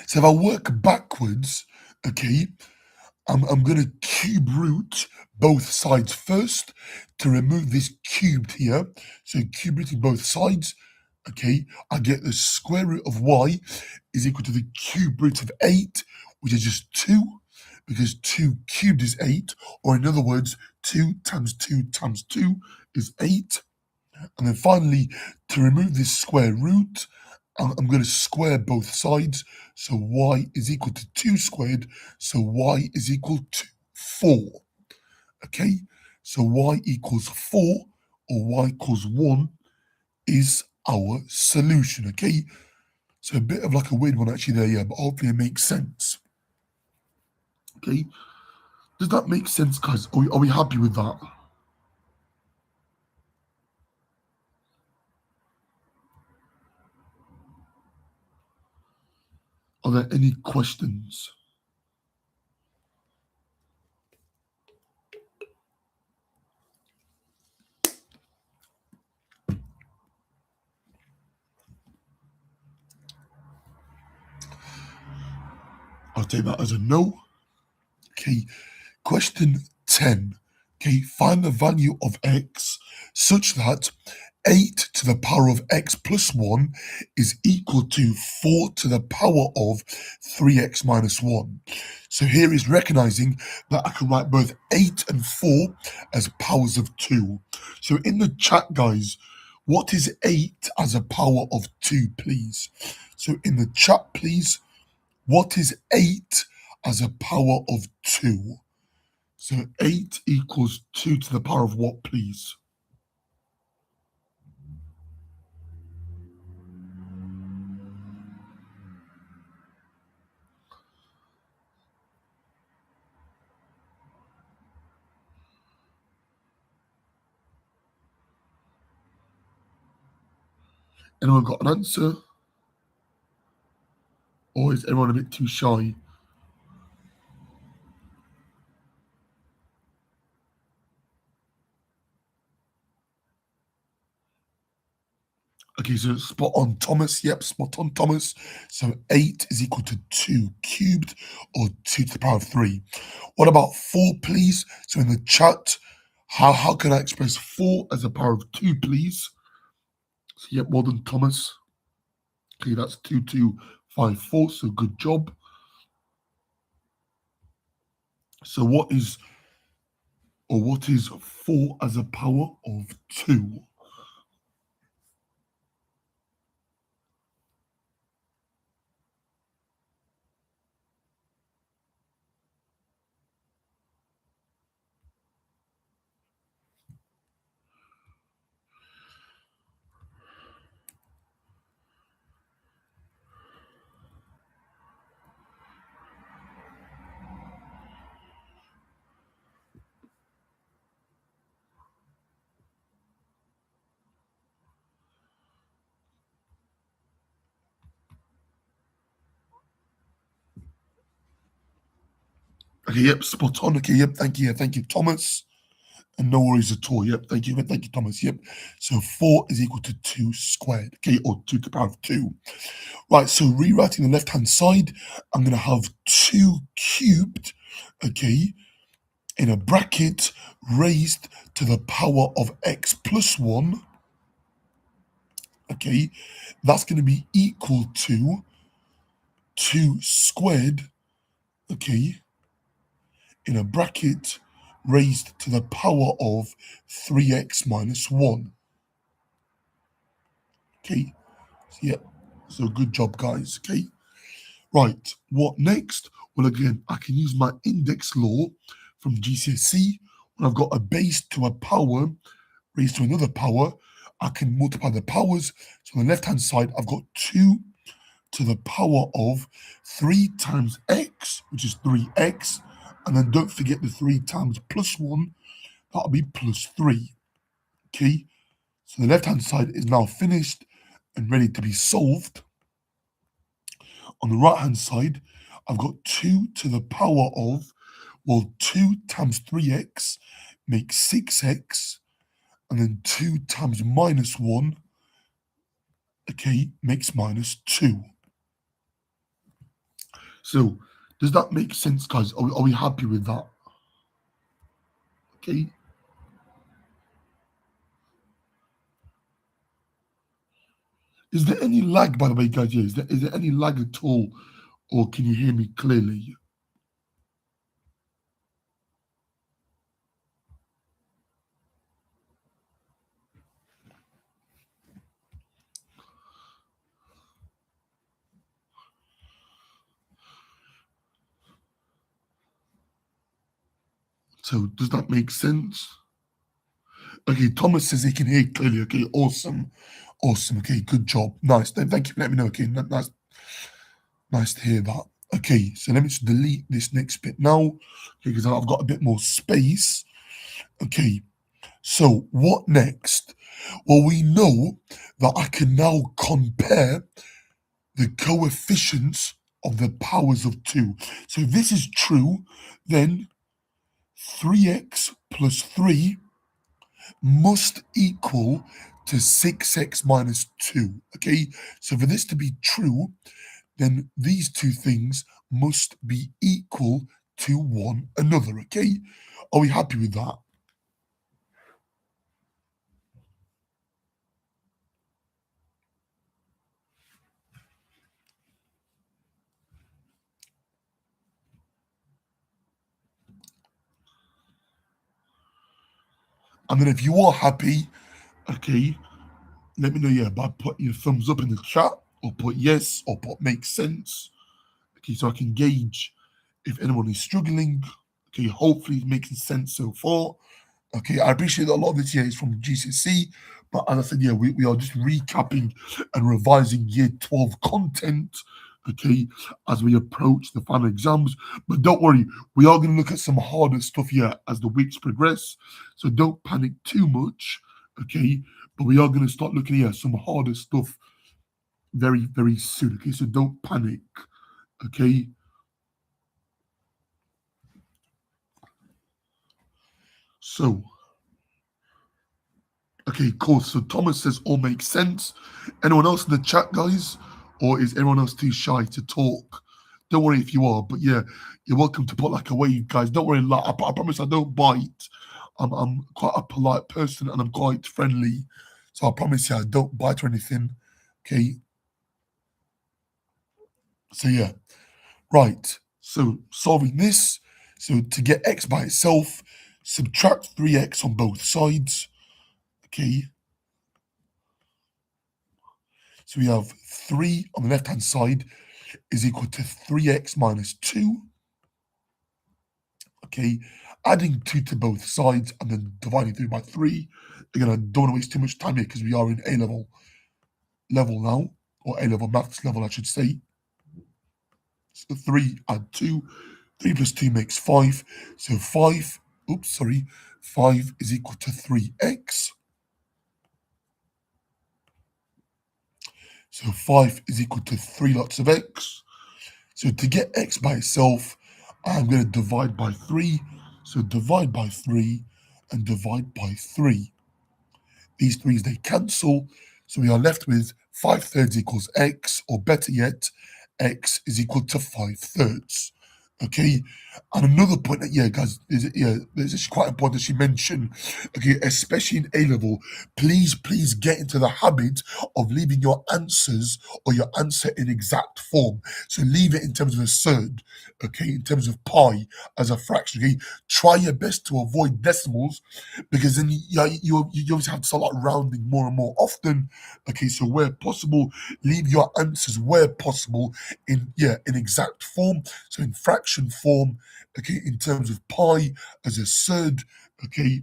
Speaker 1: So if I work backwards, okay, I'm going to cube root both sides first to remove this cubed here. So cube rooting both sides, okay, I get the square root of y is equal to the cube root of 8, which is just 2, because 2 cubed is 8, or in other words, 2 times 2 times 2 is 8. And then finally, to remove this square root, I'm going to square both sides. So y is equal to 2 squared. So y is equal to 4. Okay? So y equals 4 or y equals 1 is our solution. Okay? So a bit of like a weird one actually there, yeah, but hopefully it makes sense. Okay? Does that make sense, guys? Are we happy with that? Are there any questions? I'll take that as a no. Okay, question 10. Okay, find the value of x such that 8 to the power of x plus 1 is equal to 4 to the power of 3x minus 1. So here is recognizing that I can write both 8 and 4 as powers of 2. So in the chat, guys, what is 8 as a power of 2, please? So in the chat, please, what is 8 as a power of 2? So 8 equals 2 to the power of what, please? Anyone got an answer? Or is everyone a bit too shy? Okay, so spot on, Thomas. Yep, spot on, Thomas. So 8 is equal to 2 cubed or 2 to the power of 3. What about 4, please? So in the chat, how can I express 4 as a power of 2, please? So yep, well done, Thomas. Okay, that's 2254, so good job. So what is 4 as a power of 2? Okay, yep, spot on. Okay, yep, thank you, Thomas. And no worries at all. Yep, thank you, Thomas. Yep. So 4 is equal to 2 squared, okay, or 2 to the power of 2. Right, so rewriting the left-hand side, I'm going to have 2 cubed, okay, in a bracket raised to the power of x plus 1, okay, that's going to be equal to 2 squared, okay, in a bracket raised to the power of 3x minus 1. Okay, so yeah, so good job, guys. Okay, right, what next? Well, again, I can use my index law from GCSE, When I've got a base to a power raised to another power, I can multiply the powers. So on the left-hand side, I've got 2 to the power of 3 times x, which is 3x. And then don't forget the 3 times plus 1, that'll be plus 3. Okay, so the left-hand side is now finished and ready to be solved. On the right-hand side, I've got 2 to the power of, well, 2 times 3x makes 6x, and then 2 times minus 1, okay, makes minus 2. So, does that make sense, guys? Are we happy with that? Okay. Is there any lag, by the way, guys? Yeah, is there any lag at all, or can you hear me clearly? So, does that make sense? Okay, Thomas says he can hear clearly. Okay, awesome. Awesome. Okay, good job. Nice. Thank you for letting me know. Okay, nice to hear that. Okay, so let me just delete this next bit now, okay, because I've got a bit more space. Okay, so what next? Well, we know that I can now compare the coefficients of the powers of 2. So if this is true, then 3x plus 3 must equal to 6x minus 2. Okay, so for this to be true, then these two things must be equal to one another. Okay, are we happy with that? And then if you are happy, okay, let me know, yeah, by putting your thumbs up in the chat, or put yes, or put makes sense. Okay, so I can gauge if anyone is struggling. Okay, hopefully it's making sense so far. Okay, I appreciate that a lot of this here is from GCSE, but as I said, yeah, we are just recapping and revising year 12 content, okay, as we approach the final exams. But don't worry, we are going to look at some harder stuff here as the weeks progress. So don't panic too much, okay, but we are going to start looking at some harder stuff very, very soon, okay, so don't panic, okay. So, okay, cool. So Thomas says all makes sense. Anyone else in the chat, guys? Or is everyone else too shy to talk? Don't worry if you are, but yeah, you're welcome to put like a wave, guys. Don't worry, like, I promise I don't bite. I'm quite a polite person and I'm quite friendly. So I promise you I don't bite or anything. Okay. So yeah. Right. So solving this. So to get x by itself, subtract 3x on both sides. Okay. So we have 3 on the left-hand side is equal to 3x minus 2. Okay, adding 2 to both sides and then dividing through by 3. Again, I don't want to waste too much time here because we are in A-level now, or A-level maths level, I should say. So 3 add 2. 3 plus 2 makes 5. So 5 is equal to 3x. So 5 is equal to 3 lots of x. So to get x by itself, I'm going to divide by 3. So divide by 3 and divide by 3. These 3's, they cancel. So we are left with 5/3 equals x, or better yet, x is equal to 5/3. Okay, and another point that, yeah, guys, this is quite important that she mentioned, okay, especially in A level, please get into the habit of leaving your answers or your answer in exact form. So leave it in terms of a third, okay, in terms of pi as a fraction, okay. Try your best to avoid decimals, because then you obviously have to start like rounding more and more often, okay. So where possible, leave your answers where possible in exact form. So in fractions fraction form, okay, in terms of pi as a third, okay,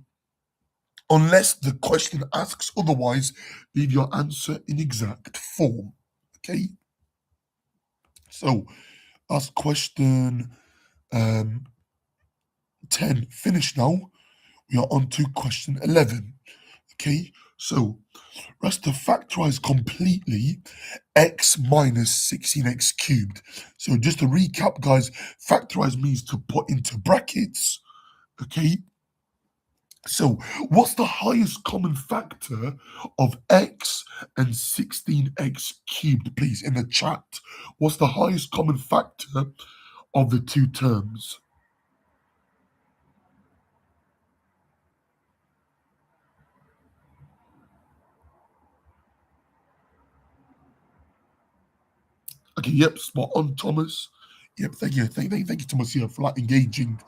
Speaker 1: unless the question asks otherwise, leave your answer in exact form, okay? So that's question 10 finished now. We are on to question 11, okay? So let's to factorize completely x minus 16x cubed. So just to recap, guys, factorize means to put into brackets, okay? So what's the highest common factor of x and 16x cubed, please, in the chat? What's the highest common factor of the two terms? Okay, yep, spot on, Thomas. Yep, thank you, thank you, Thomas, here for like engaging.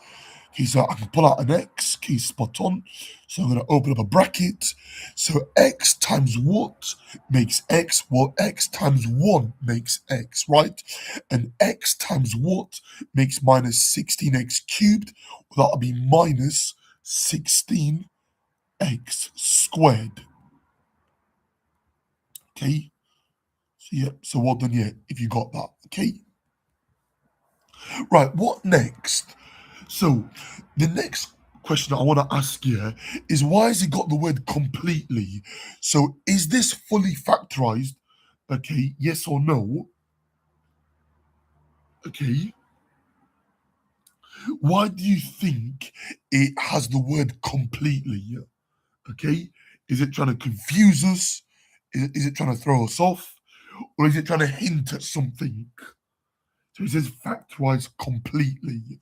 Speaker 1: Okay, so I can pull out an x. Okay, spot on. So I'm going to open up a bracket. So x times what makes x? Well, x times 1 makes x, right? And x times what makes minus 16x cubed? Well, that'll be minus 16x squared. Okay, so yeah, so well done, yeah, if you got that. Okay, right, what next? So the next question I want to ask you is why has it got the word completely? So is this fully factorized? Okay, yes or no? Okay. Why do you think it has the word completely? Okay. Is it trying to confuse us? Is it trying to throw us off? Or is it trying to hint at something? So it says factorized completely.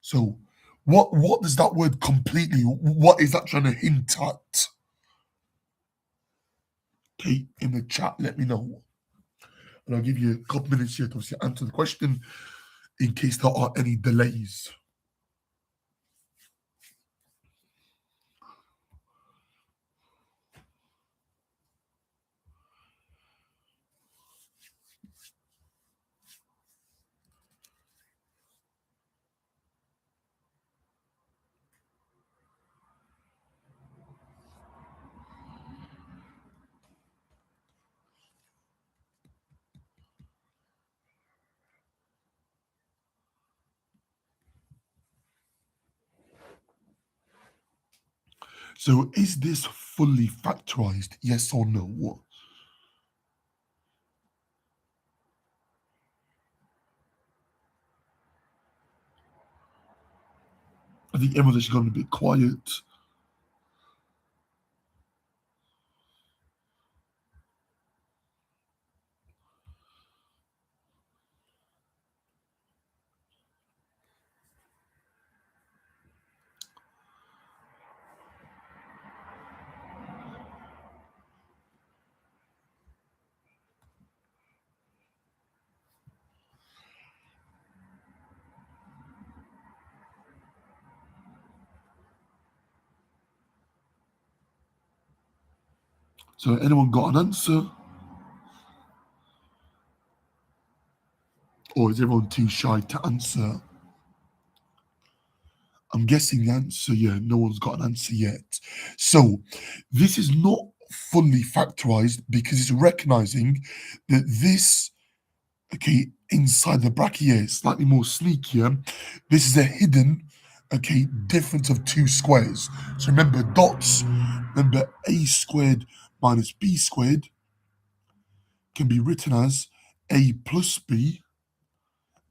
Speaker 1: So what does that word completely, what is that trying to hint at? Okay, in the chat, let me know. And I'll give you a couple minutes here to obviously answer the question in case there are any delays. So is this fully factorized? Yes or no? I think everyone's actually gone a bit quiet. So anyone got an answer? Or is everyone too shy to answer? I'm guessing the answer, yeah, no one's got an answer yet. So this is not fully factorized because it's recognizing that this, okay, inside the bracket here, slightly more sneakier. This is a hidden, okay, difference of two squares. So remember dots, remember a squared minus b squared can be written as a plus b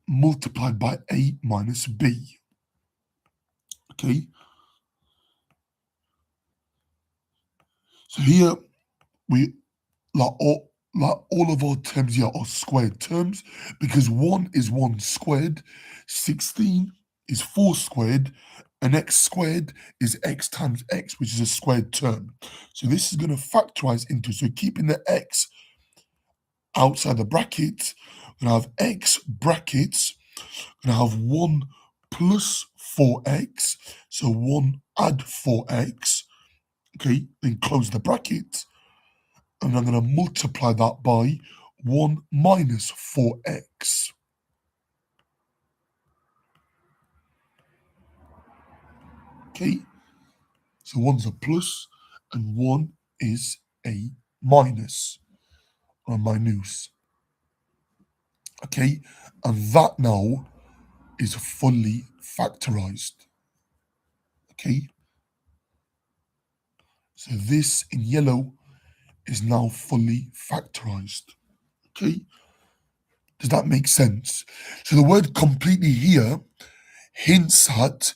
Speaker 1: multiplied by a minus b. Okay, so here we like all of our terms here are squared terms because 1 is 1 squared, 16 is 4 squared, and x squared is x times x, which is a squared term. So this is going to factorize into, so keeping the x outside the bracket, we're going to have x brackets, we're going to have 1 plus 4x, so 1 add 4x, okay, then close the bracket, and I'm going to multiply that by 1 minus 4x. Okay, so one's a plus and one is a minus or a minus. Okay, and that now is fully factorized. Okay, so this in yellow is now fully factorized. Okay, does that make sense? So the word completely here hints at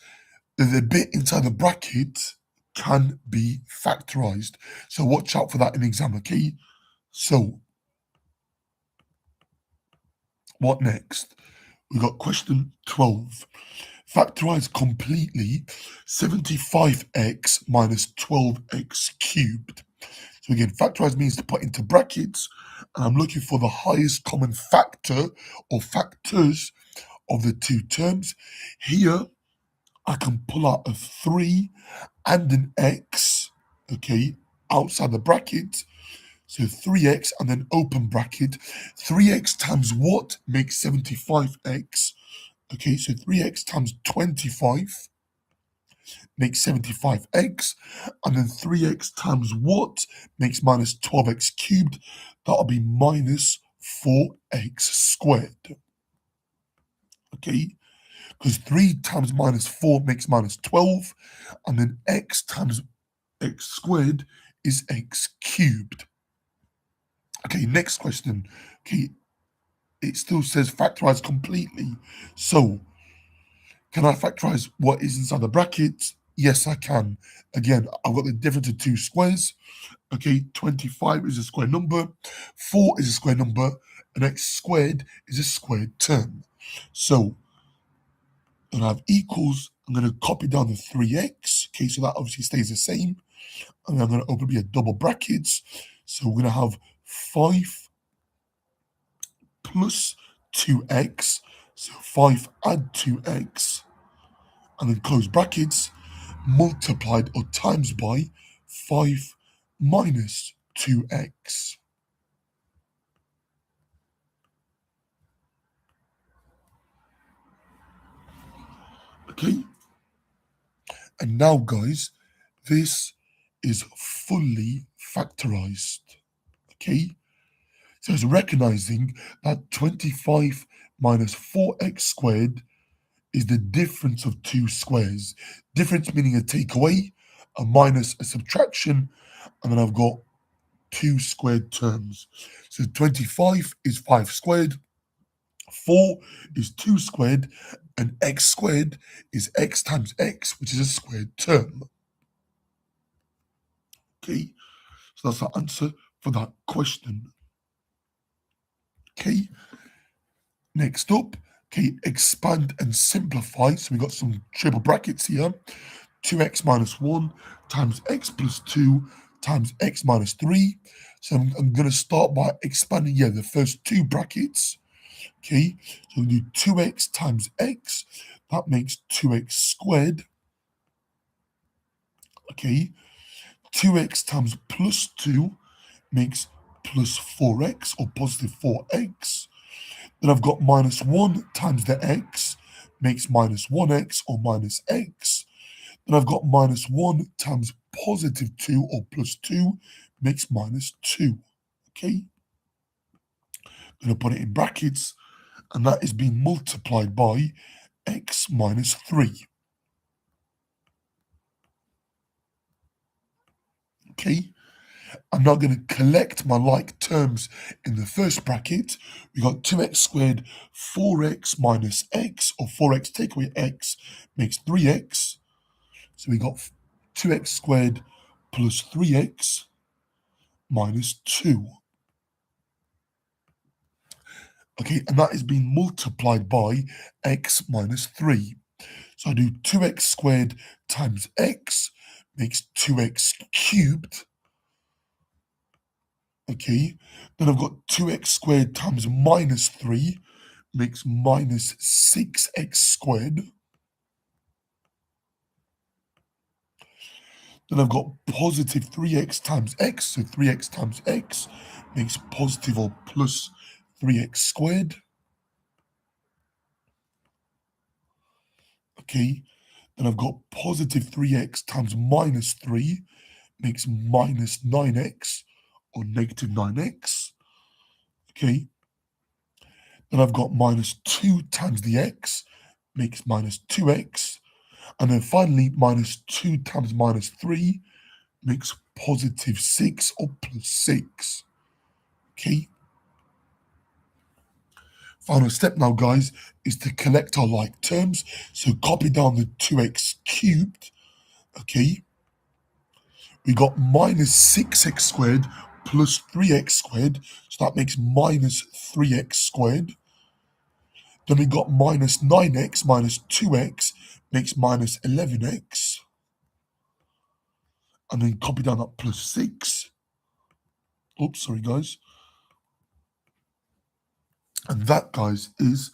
Speaker 1: that the bit inside the bracket can be factorized. So watch out for that in exam, okay? So what next? We got question 12. Factorize completely 75x minus 12x cubed. So again, factorize means to put into brackets, and I'm looking for the highest common factor or factors of the two terms. Here, I can pull out a 3 and an x, okay, outside the bracket. So 3x and then open bracket. 3x times what makes 75x? Okay, so 3x times 25 makes 75x. And then 3x times what makes minus 12x cubed? That'll be minus 4x squared. Okay, because 3 times minus 4 makes minus 12. And then x times x squared is x cubed. Okay, next question. Okay, it still says factorize completely. So, can I factorize what is inside the bracket? Yes, I can. Again, I've got the difference of two squares. Okay, 25 is a square number, 4 is a square number, and x squared is a squared term. So, I'm going to have equals. I'm going to copy down the 3x. Okay, so that obviously stays the same. And I'm going to open up here double brackets. So, we're going to have 5 plus 2x. So 5 add 2x. And then close brackets, multiplied or times by 5 minus 2x. Okay? And now, guys, this is fully factorized. Okay? So it's recognizing that 25 minus 4x squared is the difference of two squares. Difference meaning a takeaway, a minus, a subtraction, and then I've got two squared terms. So 25 is 5 squared, 4 is 2 squared, and x squared is x times x, which is a squared term. Okay, so that's the answer for that question. Okay, next up, okay, expand and simplify. So we got some triple brackets here. 2x minus 1 times x plus 2 times x minus 3. So I'm going to start by expanding, the first two brackets. Okay, so we do 2x times x. That makes 2x squared. Okay, 2x times plus 2 makes plus 4x or positive 4x. Then I've got minus 1 times the x makes minus 1x or minus x. Then I've got minus 1 times positive 2 or plus 2 makes minus 2. Okay? I'm going to put it in brackets, and that is being multiplied by x minus 3. Okay? I'm now going to collect my like terms in the first bracket. We got 2x squared, 4x minus x, or 4x take away x makes 3x. So we got 2x squared plus 3x minus 2. Okay, and that is being multiplied by x minus 3. So I do 2x squared times x makes 2x cubed. Okay, then I've got 2x squared times minus 3 makes minus 6x squared. Then I've got positive 3x times x, so 3x times x makes positive or plus 3x squared. Okay, Then I've got positive 3x times minus 3 makes minus 9x or negative 9x. Okay. Then I've got minus 2 times the x makes minus 2x. And then finally, minus 2 times minus 3 makes positive 6 or plus 6. Okay. Final step now, guys, is to collect our like terms. So copy down the 2x cubed. Okay. We got minus 6x squared plus 3x squared. So that makes minus 3x squared. Then we got minus 9x minus 2x makes minus 11x. And then copy down that plus 6. Oops, sorry, guys. And that, guys, is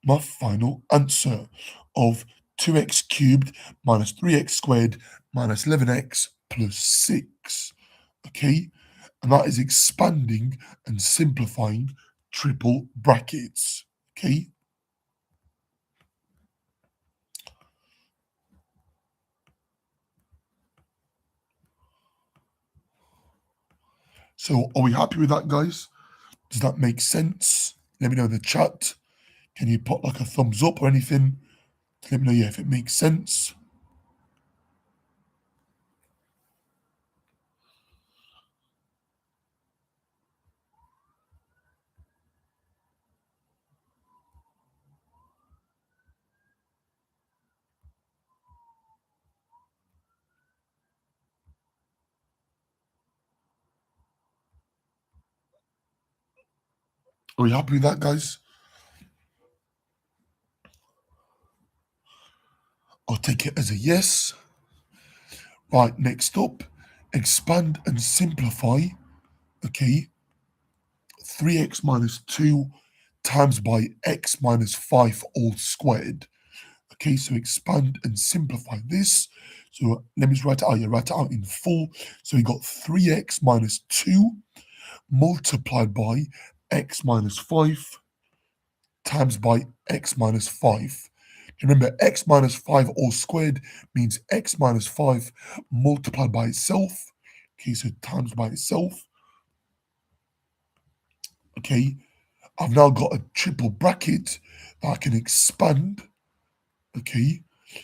Speaker 1: my final answer of 2x cubed minus 3x squared minus 11x plus 6. Okay? And that is expanding and simplifying triple brackets. Okay? So are we happy with that, guys? Does that make sense? Let me know in the chat. Can you put like a thumbs up or anything? Let me know, yeah, if it makes sense. Are we happy with that, guys? I'll take it as a yes. Right, next up, expand and simplify. Okay, 3x minus 2 times by x minus 5 all squared. Okay, so expand and simplify this. So let me just write it out. Yeah, write it out in full. So we got 3x minus 2 multiplied by x minus 5 times by x minus 5. Remember, x minus 5 all squared means x minus 5 multiplied by itself. Okay, so times by itself. Okay, I've now got a triple bracket that I can expand. Okay,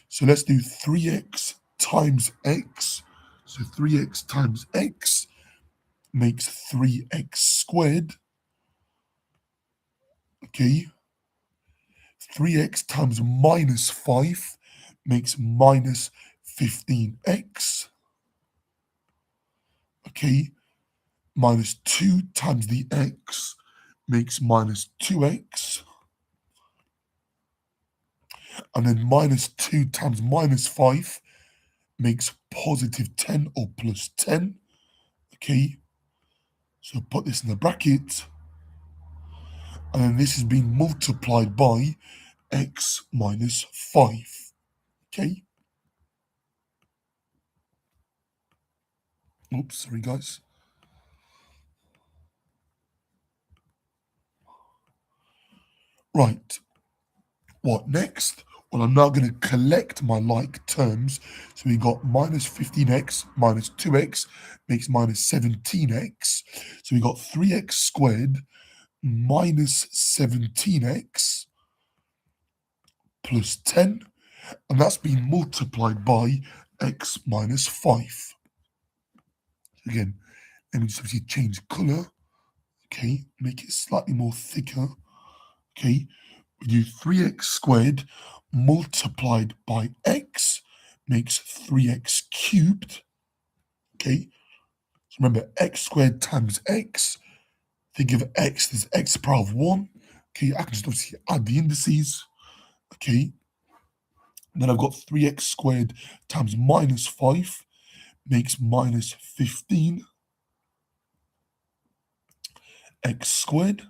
Speaker 1: so let's do 3x times x. So 3x times x makes 3x squared. Okay, 3x times minus 5 makes minus 15x. Okay, minus 2 times the x makes minus 2x. And then minus 2 times minus 5 makes positive 10 or plus 10. Okay, so put this in the bracket. And then this is being multiplied by x minus 5. Okay. Oops, sorry, guys. Right. What next? Well, I'm now going to collect my like terms. So we got minus 15x minus 2x makes minus 17x. So we got 3x squared minus 17x plus 10. And that's being multiplied by x minus 5. Again, let me just obviously change color. Okay, make it slightly more thicker. Okay, we do 3x squared multiplied by x makes 3x cubed. Okay, so remember x squared times x. Think of x as x to the power of 1. Okay, I can just obviously add the indices. Okay, then I've got 3x squared times minus 5 makes minus 15x squared.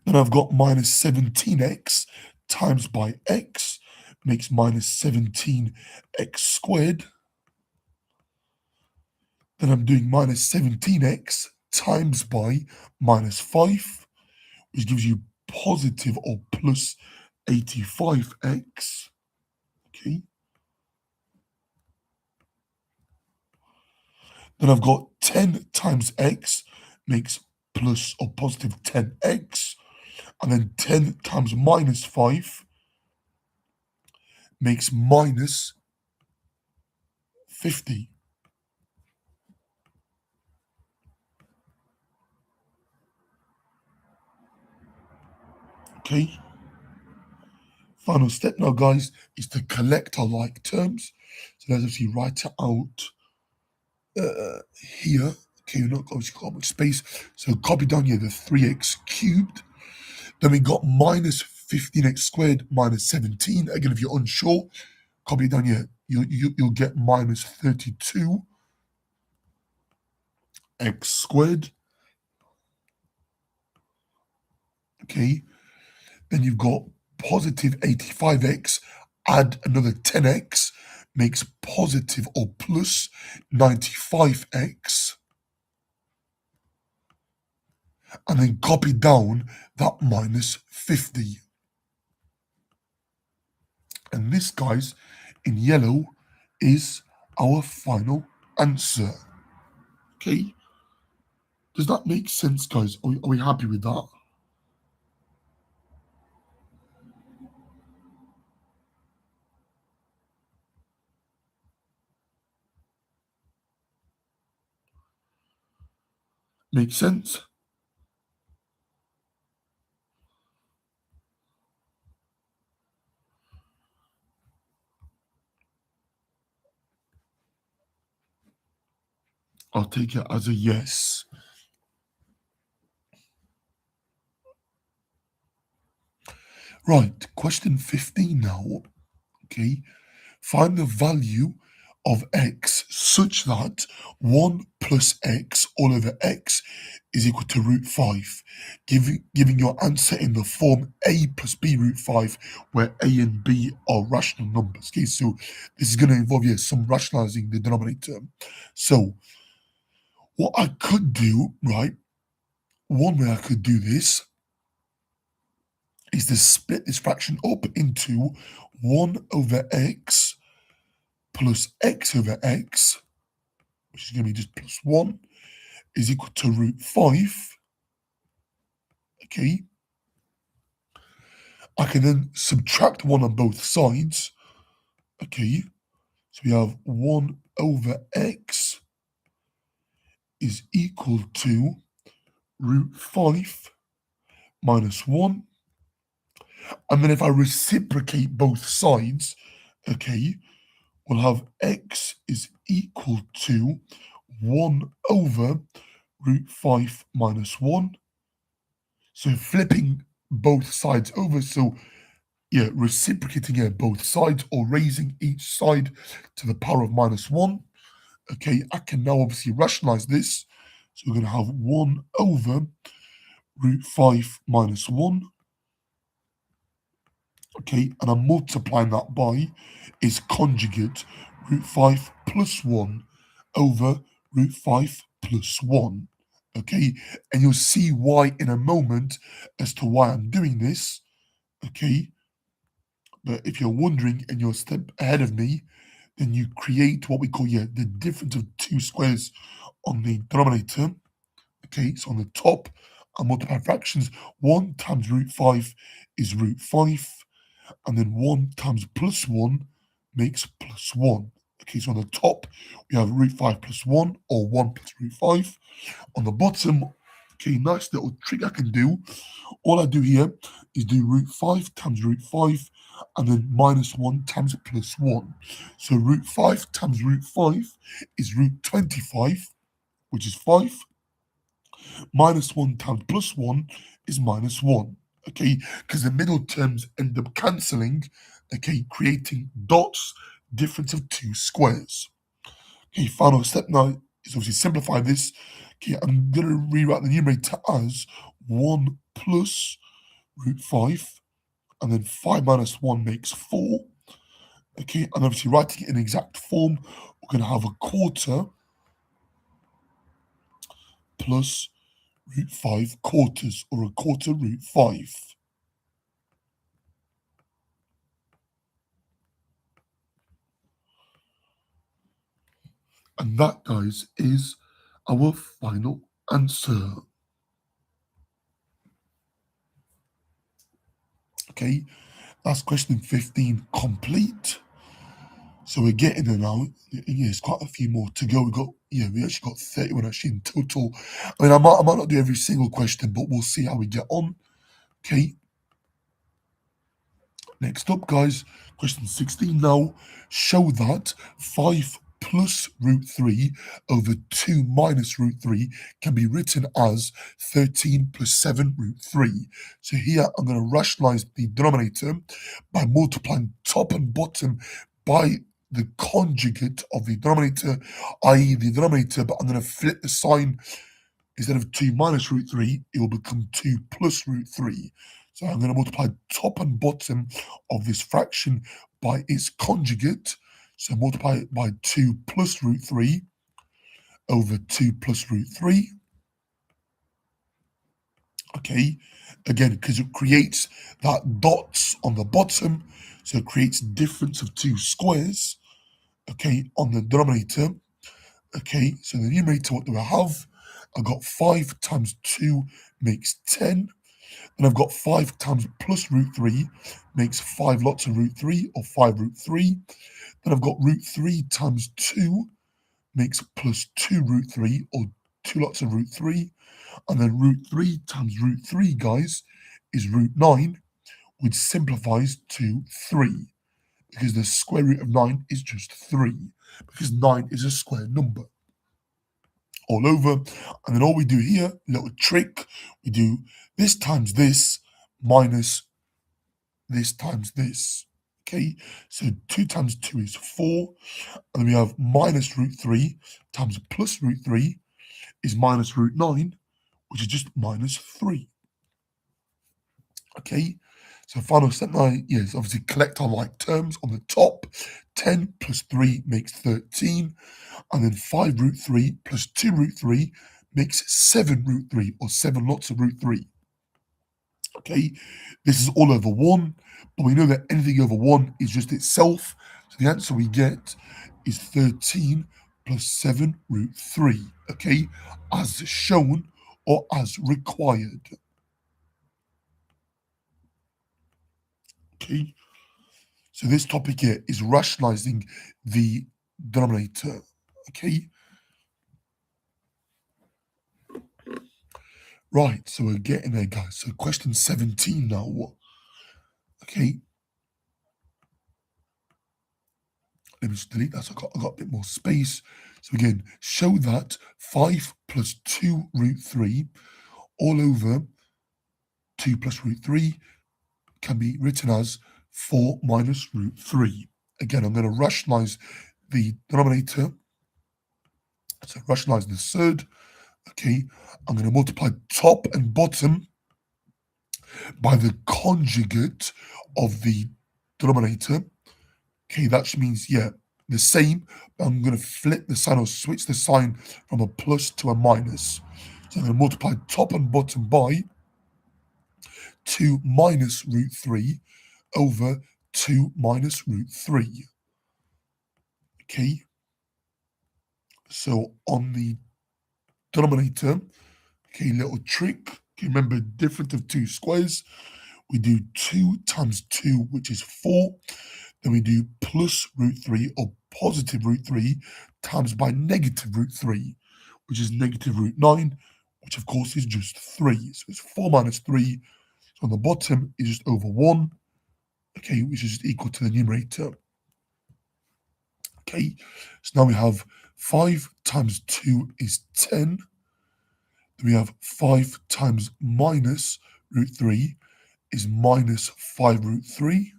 Speaker 1: Then I've got minus 17x times by x makes minus 17x squared. Then I'm doing minus 17x times by minus 5, which gives you positive or plus 85x, okay. Then I've got 10 times x makes plus or positive 10x, and then 10 times minus 5 makes minus 50. Okay. Final step now, guys, is to collect our like terms. So let's actually write it out here. Okay, we're not obviously got much space. So copy down here the 3x cubed. Then we got minus 15x squared minus 17. Again, if you're unsure, copy it down here. You'll get minus 32x squared. Okay. Then you've got positive 85x, add another 10x, makes positive or plus 95x, and then copy down that minus 50. And this, guys, in yellow, is our final answer. Okay? Does that make sense, guys? Are we happy with that? Make sense? I'll take it as a yes. Right, question 15 now. Okay, find the value of x such that 1 plus x all over x is equal to root 5, giving your answer in the form a plus b root 5, where a and b are rational numbers. Okay, so this is going to involve some rationalizing the denominator. So what I could do, right, one way I could do this is to split this fraction up into 1 over x plus x over x, which is going to be just plus 1, is equal to root 5. Okay. I can then subtract 1 on both sides. Okay. So we have 1 over x is equal to root 5 minus 1. And then if I reciprocate both sides, okay, we'll have x is equal to 1 over root 5 minus 1. So flipping both sides over, so reciprocating both sides or raising each side to the power of minus 1. Okay, I can now obviously rationalize this. So we're going to have 1 over root 5 minus 1. Okay, and I'm multiplying that by its conjugate, root 5 plus 1 over root 5 plus 1. Okay, and you'll see why in a moment as to why I'm doing this. Okay, but if you're wondering and you're a step ahead of me, then you create what we call the difference of two squares on the denominator. Okay, so on the top, I multiply fractions. 1 times root 5 is root 5, and then 1 times plus 1 makes plus 1. Okay, so on the top, we have root 5 plus 1, or 1 plus root 5. On the bottom, okay, nice little trick I can do. All I do here is do root 5 times root 5, and then minus 1 times plus 1. So root 5 times root 5 is root 25, which is 5. Minus 1 times plus 1 is minus 1. Okay, because the middle terms end up cancelling, okay, creating dots, difference of two squares. Okay, final step now is obviously simplify this. Okay, I'm going to rewrite the numerator as 1 plus root 5, and then 5 minus 1 makes 4. Okay, and obviously writing it in exact form, we're going to have a quarter plus root 5 quarters, or a quarter root 5. And that, guys, is our final answer. Okay, that's question 15 complete. So we're getting there now. Yeah, it's quite a few more to go. We actually got 31 actually in total. I mean, I might not do every single question, but we'll see how we get on. Okay. Next up, guys, question 16 now. Show that 5 plus root 3 over 2 minus root 3 can be written as 13 plus 7 root 3. So here I'm going to rationalize the denominator by multiplying top and bottom by the conjugate of the denominator, i.e. the denominator, but I'm going to flip the sign. Instead of 2 minus root 3, it will become 2 plus root 3. So I'm going to multiply top and bottom of this fraction by its conjugate. So multiply it by 2 plus root 3 over 2 plus root 3. Okay, again, because it creates that dots on the bottom, so it creates difference of 2 squares, okay, on the denominator. Okay, so the numerator, what do I have? I've got 5 times 2 makes 10. Then I've got 5 times plus root 3 makes 5 lots of root 3, or 5 root 3. Then I've got root 3 times 2 makes plus 2 root 3, or 2 lots of root 3. And then root 3 times root 3, guys, is root 9, which simplifies to 3, because the square root of 9 is just 3, because 9 is a square number. All over, and then all we do here, little trick, we do this times this minus this times this. Okay, so 2 times 2 is 4, and then we have minus root 3 times plus root 3 is minus root 9, which is just minus 3. Okay, so final step now is obviously collect our like terms on the top. 10 plus 3 makes 13, and then 5 root 3 plus 2 root 3 makes 7 root 3, or 7 lots of root 3. Okay, this is all over 1, but we know that anything over 1 is just itself, so the answer we get is 13 plus 7 root 3, okay, as shown or as required. Okay, so this topic here is rationalizing the denominator, okay? Right, so we're getting there, guys. So question 17 now. Okay. Let me just delete that so I got a bit more space. So again, show that 5 plus 2 root 3 all over 2 plus root 3 can be written as 4 minus root 3. Again, I'm going to rationalize the denominator. So rationalize the third. Okay, I'm going to multiply top and bottom by the conjugate of the denominator. Okay, that means, the same, but I'm going to flip the sign or switch the sign from a plus to a minus. So I'm going to multiply top and bottom by 2 minus root 3 over 2 minus root 3. Okay, so on the denominator, okay, little trick. Okay, remember, difference of 2 squares. We do 2 times 2, which is 4. Then we do plus root 3, or positive root 3, times by negative root 3, which is negative root 9, which of course is just 3. So it's 4 minus 3. So on the bottom is just over 1, okay, which is just equal to the numerator. Okay, so now we have 5 times 2 is 10. Then we have 5 times minus root 3 is minus 5 root 3.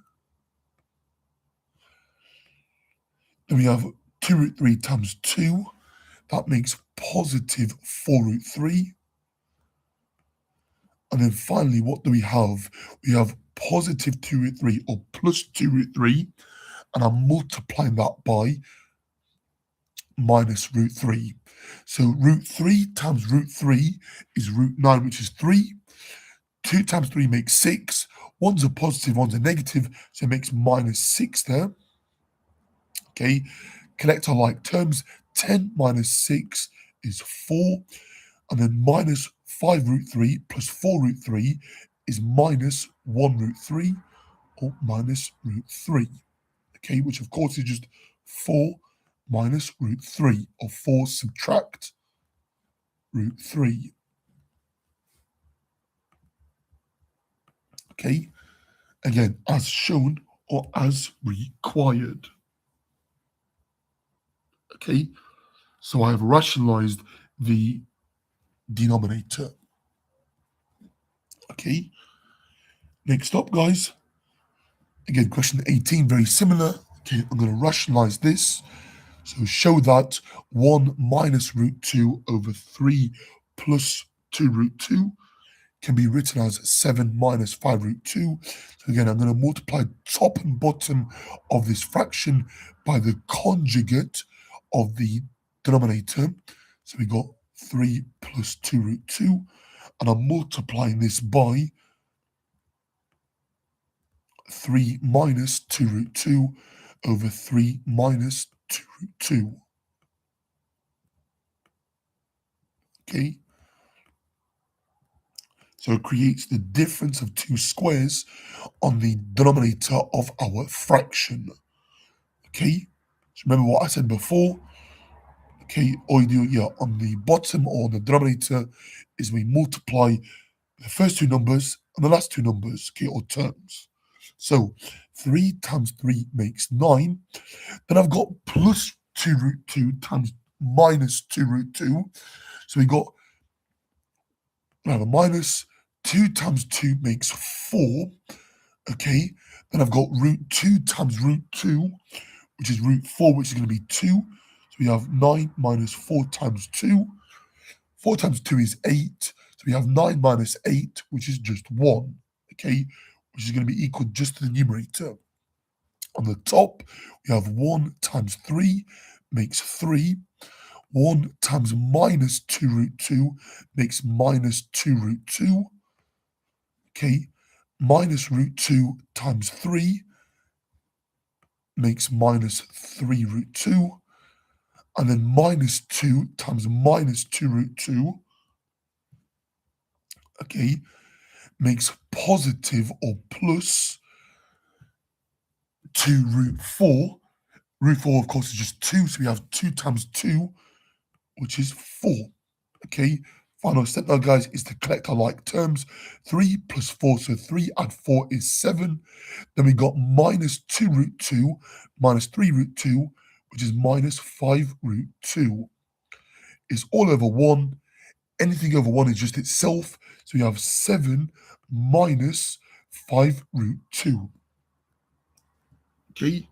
Speaker 1: Then we have 2 root 3 times 2. That makes positive 4 root 3. And then finally, what do we have? We have positive 2 root 3, or plus 2 root 3. And I'm multiplying that by minus root 3. So root 3 times root 3 is root 9, which is 3. 2 times 3 makes 6. One's a positive, one's a negative, so it makes minus 6 there. Okay, collect our like terms. 10 minus 6 is 4. And then minus 5 root 3 plus 4 root 3 is minus 1 root 3 or minus root 3. Okay, which of course is just 4 minus root 3, or 4 subtract root 3. Okay, again, as shown or as required. Okay, so I have rationalized the denominator. Okay, next up, guys. Again, question 18, very similar. Okay, I'm going to rationalize this. So show that 1 minus root 2 over 3 plus 2 root 2 can be written as 7 minus 5 root 2. So again, I'm going to multiply top and bottom of this fraction by the conjugate of the denominator. So we got 3 plus 2 root 2. And I'm multiplying this by 3 minus 2 root 2 over 3 minus 2 root 2. Okay? So it creates the difference of two squares on the denominator of our fraction. Okay? So remember what I said before? Okay, all you do, yeah, on the bottom or the denominator is we multiply the first two numbers and the last two numbers, okay, or terms. So 3 times 3 makes 9. Then I've got plus 2 root 2 times minus 2 root 2. So we have a minus 2 times 2 makes 4. Okay. Then I've got root 2 times root 2, which is root 4, which is going to be 2. So we have 9 minus 4 times 2. 4 times 2 is 8. So we have 9 minus 8, which is just 1. Okay. Which is going to be equal just to the numerator. On the top, we have 1 times 3 makes 3. 1 times minus 2 root 2 makes minus 2 root 2. Okay, minus root 2 times 3 makes minus 3 root 2. And then minus 2 times minus 2 root 2, okay, makes positive or plus 2 root 4. Root 4, of course, is just 2, so we have 2 times 2, which is 4. Okay, final step now, guys, is to collect our like terms. 3 plus 4, so 3 add 4 is 7. Then we got minus 2 root 2 minus 3 root 2, which is minus 5 root 2. Is all over 1. Anything over 1 is just itself. So we have 7 minus 5 root 2. Okay.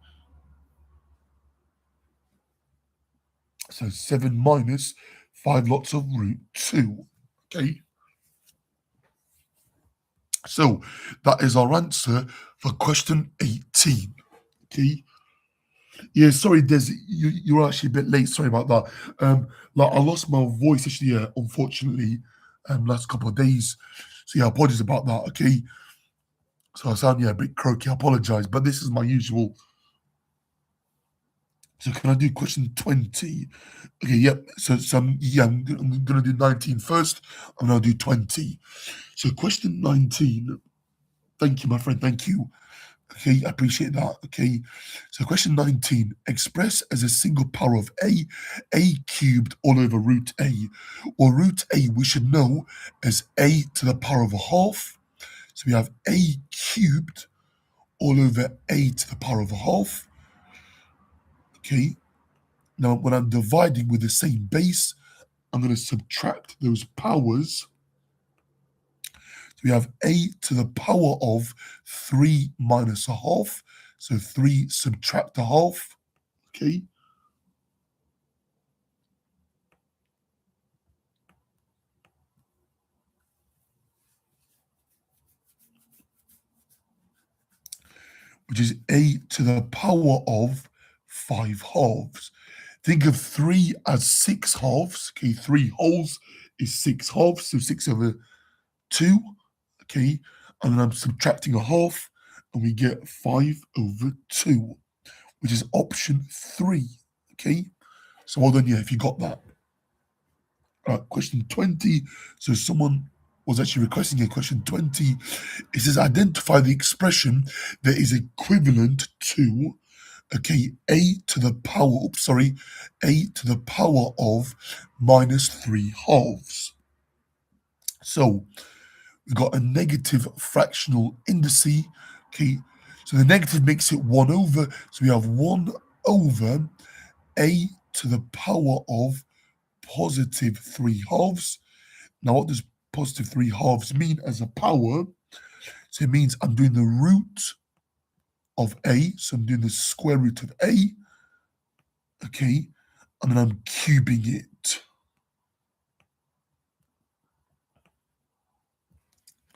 Speaker 1: So 7 minus 5 lots of root 2. Okay. So that is our answer for question 18. Okay. Yeah, sorry, Des, you're actually a bit late. Sorry about that. Like I lost my voice actually, unfortunately, last couple of days. So yeah, apologies about that. Okay. So I sound a bit croaky. I apologize, but this is my usual. So can I do question 20? Okay, yep. I'm gonna do 19 first. I'm gonna do 20. So question 19. Thank you, my friend. Thank you. Okay, I appreciate that. Okay, so question 19, express as a single power of a cubed all over root a. Or root a we should know as a to the power of a half. So we have a cubed all over a to the power of a half. Okay, now when I'm dividing with the same base, I'm going to subtract those powers. So we have a to the power of 3 minus a half. So 3 subtract a half. Okay. Which is a to the power of 5 halves. Think of 3 as 6 halves. Okay, 3 wholes is 6 halves, so 6 over 2. Okay, and then I'm subtracting a half, and we get 5 over 2, which is option 3. Okay, So well done, yeah, if you got that. Question 20. So someone was actually requesting a question 20. It says identify the expression that is equivalent to, okay, a to the power, a to the power of minus 3/2. So we've got a negative fractional indice. Okay, so the negative makes it 1 over. So we have 1 over a to the power of positive 3/2. Now, what does positive 3/2 mean as a power? So it means I'm doing the root of a. So I'm doing the square root of a. Okay, and then I'm cubing it.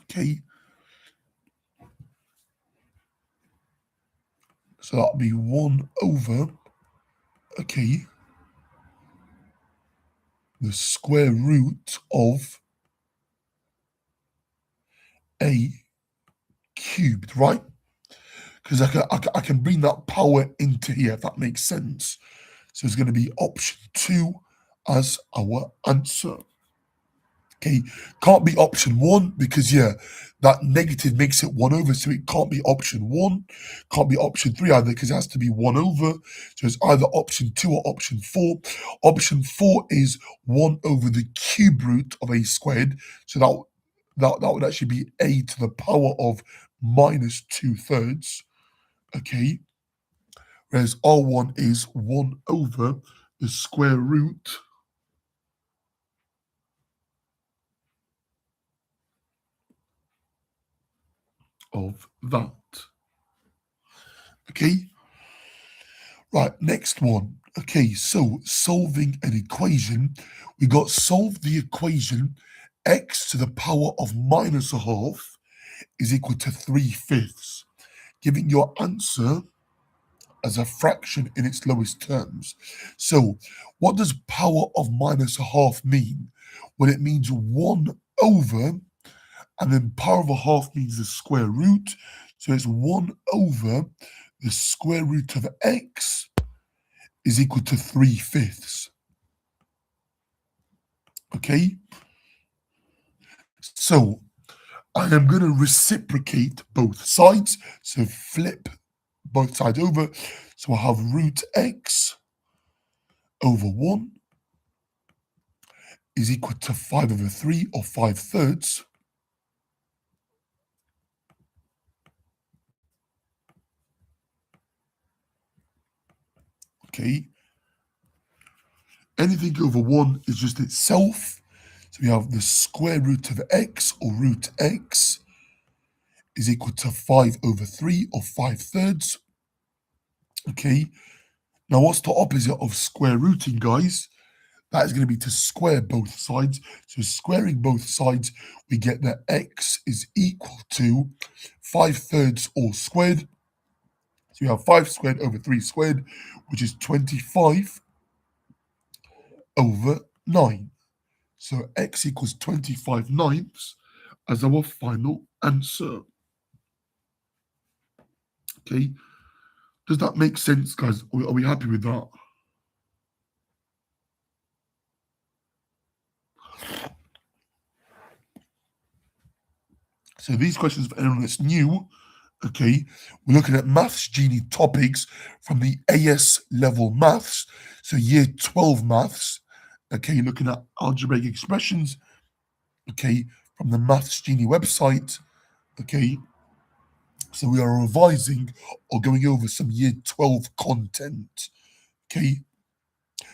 Speaker 1: Okay, so that'll be 1 over, okay, the square root of a cubed, right? Because I can bring that power into here, if that makes sense. So it's going to be option 2 as our answer. Okay, can't be option 1 because, yeah, that negative makes it 1 over, so it can't be option 1. Can't be option 3 either because it has to be 1 over. So it's either option 2 or option 4. Option 4 is 1 over the cube root of a squared. So that would actually be a to the power of minus 2/3. Okay, whereas R1 is 1 over the square root of that. Okay, right, next one. Okay, so solving an equation, we got solve the equation x to the power of minus 1/2 is equal to 3/5, giving your answer as a fraction in its lowest terms. So what does power of minus 1/2 mean? Well, it means 1 over, and then power of 1/2 means the square root. So it's 1 over the square root of x is equal to 3/5. Okay? So I am going to reciprocate both sides. So flip both sides over. So I have root x over 1 is equal to 5 over 3 or 5/3. Okay. Anything over 1 is just itself. So we have the square root of x or root x is equal to 5 over 3 or 5/3. Okay. Now, what's the opposite of square rooting, guys? That is going to be to square both sides. So squaring both sides, we get that x is equal to 5/3 all squared. So we have 5 squared over 3 squared, which is 25 over 9. So x equals 25/9 as our final answer. Okay, does that make sense, guys? Are we happy with that? So these questions for anyone that's new, okay, we're looking at Maths Genie topics from the AS level maths, so year 12 maths, okay, looking at algebraic expressions, okay, from the Maths Genie website, okay. So we are revising or going over some year 12 content, okay.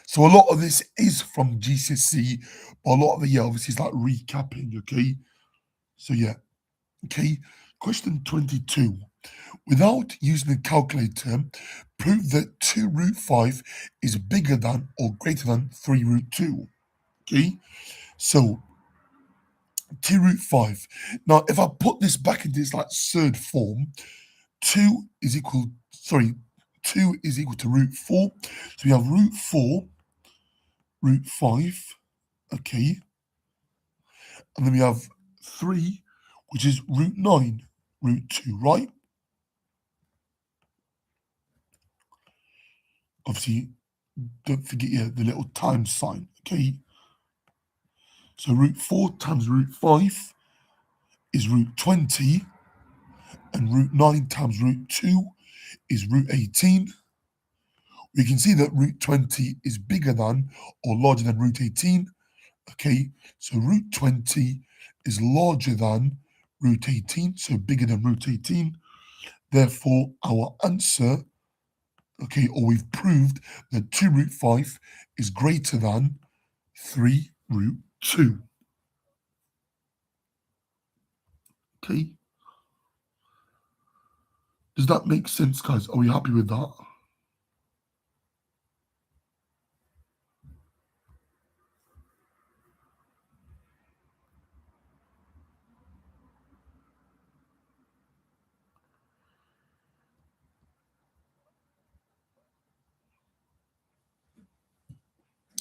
Speaker 1: So a lot of this is from GCSE, but a lot of it, yeah, obviously is like recapping, okay. So yeah, okay. Question 22. Without using a calculator, prove that 2 root 5 is bigger than or greater than 3 root 2. Okay, so 2 root 5. Now, if I put this back into this like third form, 2 is equal, 2 is equal to root 4. So we have root 4, root 5, okay, and then we have 3, which is root 9, root 2, right? Obviously, don't forget the little times sign, okay? So root 4 times root 5 is root 20, and root 9 times root 2 is root 18. We can see that root 20 is bigger than or larger than root 18, okay? So root 20 is larger than root 18, so bigger than root 18. Therefore, our answer, okay, or we've proved that 2 root 5 is greater than 3 root 2. Okay? Does that make sense, guys? Are we happy with that?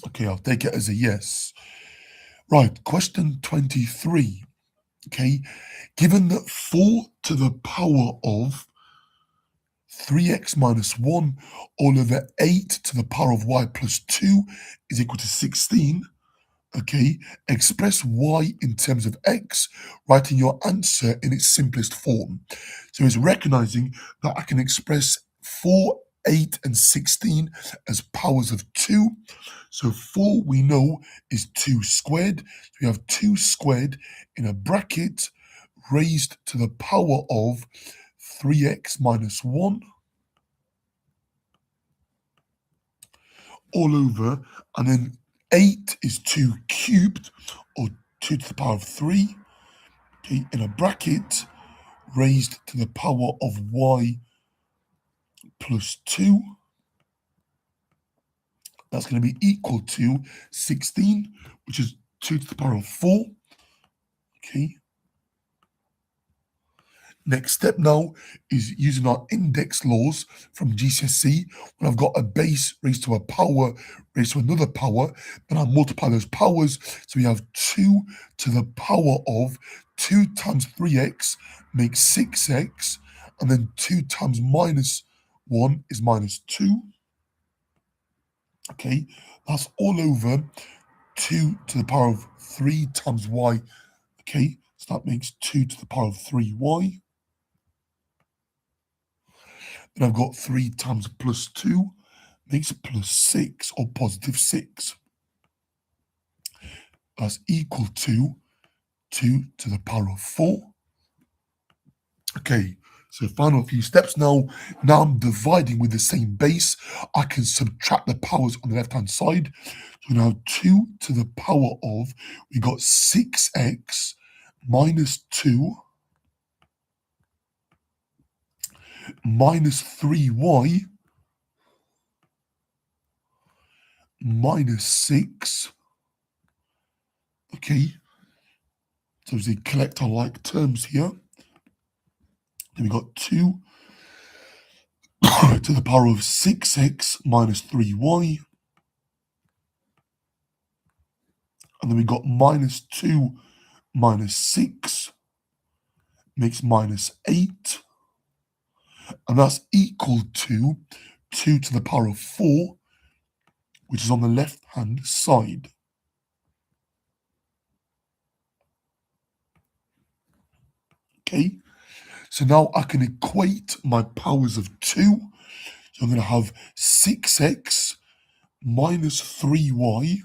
Speaker 1: Okay, I'll take it as a yes. Right, question 23. Okay, given that 4 to the power of 3x minus 1 all over 8 to the power of y plus 2 is equal to 16, okay, express y in terms of x, writing your answer in its simplest form. So it's recognizing that I can express 4, 8, and 16 as powers of 2. So 4 we know is 2 squared. So we have 2 squared in a bracket raised to the power of 3x minus 1 all over, and then 8 is 2 cubed, or 2 to the power of 3, okay, in a bracket raised to the power of y plus 2. That's going to be equal to 16, which is 2 to the power of 4. Okay. Next step now is using our index laws from GCSE. When I've got a base raised to a power raised to another power, then I multiply those powers. So we have 2 to the power of 2 times 3x makes 6x, and then 2 times minus 1 is minus 2. Okay, that's all over 2 to the power of 3 times y. Okay, so that makes 2 to the power of 3y. Then I've got 3 times plus 2 makes plus 6, or positive 6. That's equal to 2 to the power of 4. Okay, so final few steps now. Now I'm dividing with the same base. I can subtract the powers on the left-hand side. So now 2 to the power of, we got 6x minus 2 minus 3y minus 6. Okay, so as they collect our like terms here. Then we got 2 to the power of 6x minus 3y. And then we got minus 2 minus 6 makes minus 8. And that's equal to 2 to the power of 4, which is on the left-hand side. Okay, so now I can equate my powers of 2. So I'm going to have 6x minus 3y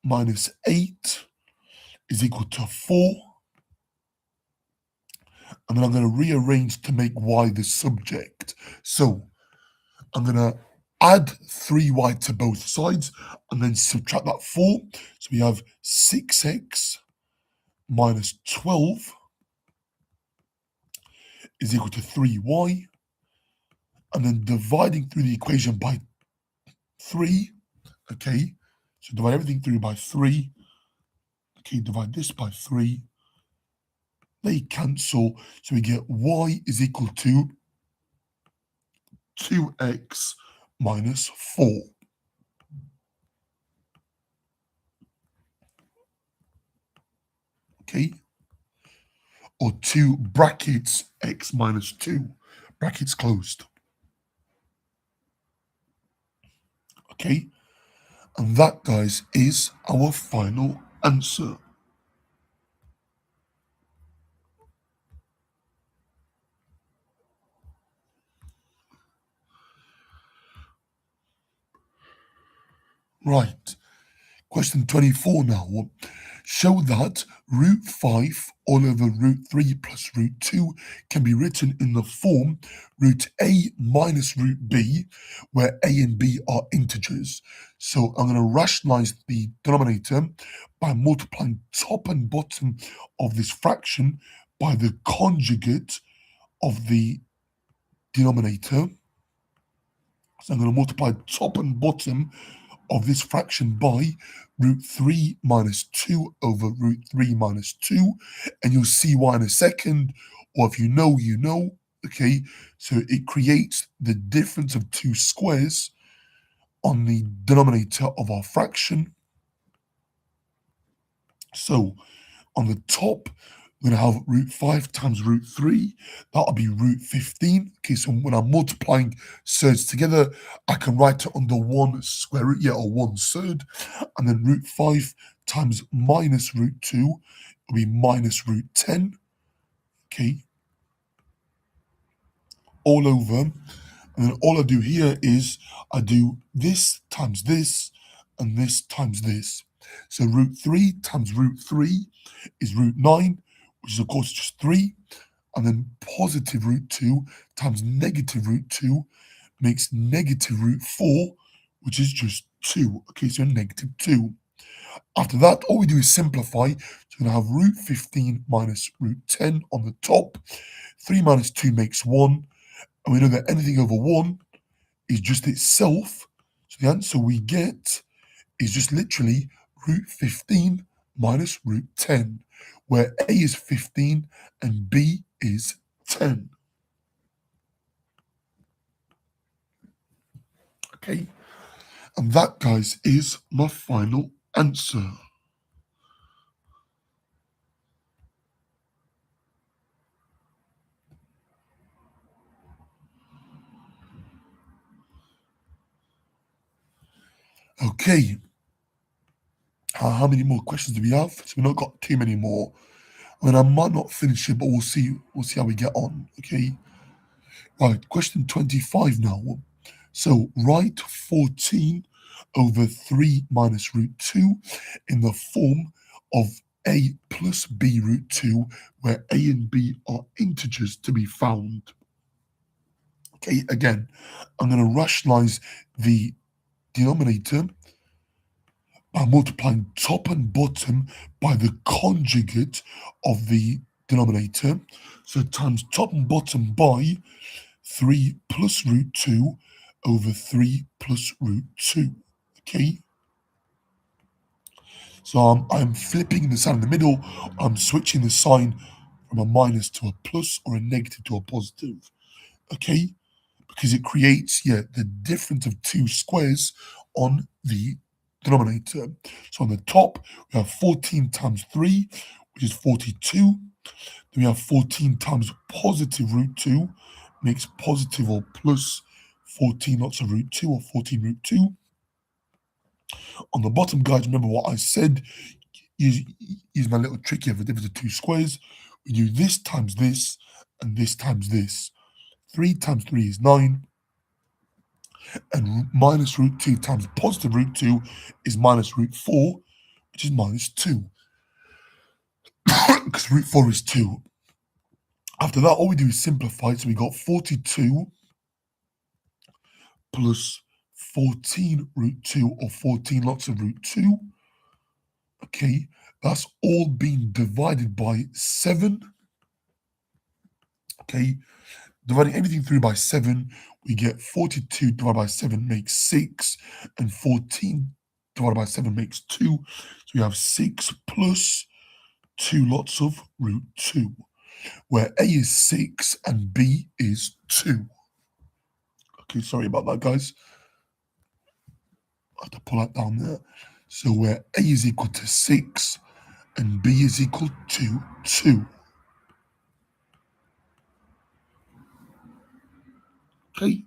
Speaker 1: minus 8 is equal to 4. And then I'm going to rearrange to make y the subject. So I'm going to add 3y to both sides and then subtract that 4. So we have 6x minus 12 is equal to 3y. And then dividing through the equation by 3. Okay, so divide everything through by 3. Okay, divide this by 3. They cancel. So we get y is equal to 2x minus 4. Okay, or 2 brackets x minus 2, brackets closed. Okay, and that, guys, is our final answer. Right, question 24 now. Show that root 5 all over root 3 plus root 2 can be written in the form root a minus root b, where a and b are integers. So I'm going to rationalize the denominator by multiplying top and bottom of this fraction by the conjugate of the denominator. So I'm going to multiply top and bottom of this fraction by root 3 minus 2 over root 3 minus 2, and you'll see why in a second, or if you know, you know, okay? So it creates the difference of two squares on the denominator of our fraction. So on the top, we're going to have root 5 times root 3. That'll be root 15. Okay, so when I'm multiplying surds together, I can write it under 1 square root, yeah, or 1/3. And then root 5 times minus root 2 will be minus root 10. Okay, all over. And then all I do here is I do this times this and this times this. So root 3 times root 3 is root 9, which is of course just 3. And then positive root 2 times negative root 2 makes negative root 4, which is just 2. Okay, so negative 2. After that, all we do is simplify. So we're going to have root 15 minus root 10 on the top. 3 minus 2 makes 1. And we know that anything over 1 is just itself. So the answer we get is just literally root 15 minus root 10, where a is 15 and b is 10. Okay, and that, guys, is my final answer. Okay, how many more questions do we have? So we've not got too many more. I mean, I might not finish it, but we'll see. We'll see how we get on. Okay. Right. Question 25 now. So write 14 over 3 minus root 2 in the form of a plus b root 2, where a and b are integers to be found. Okay. Again, I'm going to rationalize the denominator by multiplying top and bottom by the conjugate of the denominator. So times top and bottom by 3 plus root 2 over 3 plus root 2. Okay? So I'm flipping the sign in the middle. I'm switching the sign from a minus to a plus or a negative to a positive. Okay? Because it creates, the difference of two squares on the denominator. So on the top, we have 14 times 3, which is 42. Then we have 14 times positive root 2, makes positive or plus 14 lots of root 2 or 14 root 2. On the bottom, guys, remember what I said. Use my little trick here for the difference of two squares. We do this times this and this times this. 3 times 3 is 9. And minus root 2 times positive root 2 is minus root 4, which is minus 2. Because root 4 is 2. After that, all we do is simplify. So we got 42 plus 14 root 2, or 14 lots of root 2. Okay, that's all being divided by 7. Okay, dividing anything through by 7, we get 42 divided by 7 makes 6, and 14 divided by 7 makes 2. So we have 6 plus 2 lots of root 2, where a is 6 and b is 2. Okay, sorry about that, guys. I have to pull that down there. So where a is equal to 6 and b is equal to 2. Okay.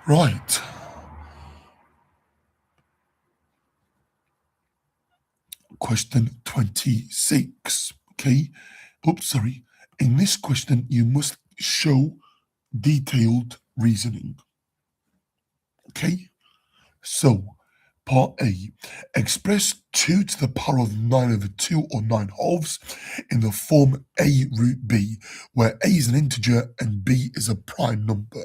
Speaker 1: Right. Question 26. Okay. Oops, sorry. In this question, you must show detailed reasoning. Okay. So, part A, express 2 to the power of 9 over 2 or 9 halves in the form A root B, where A is an integer and B is a prime number.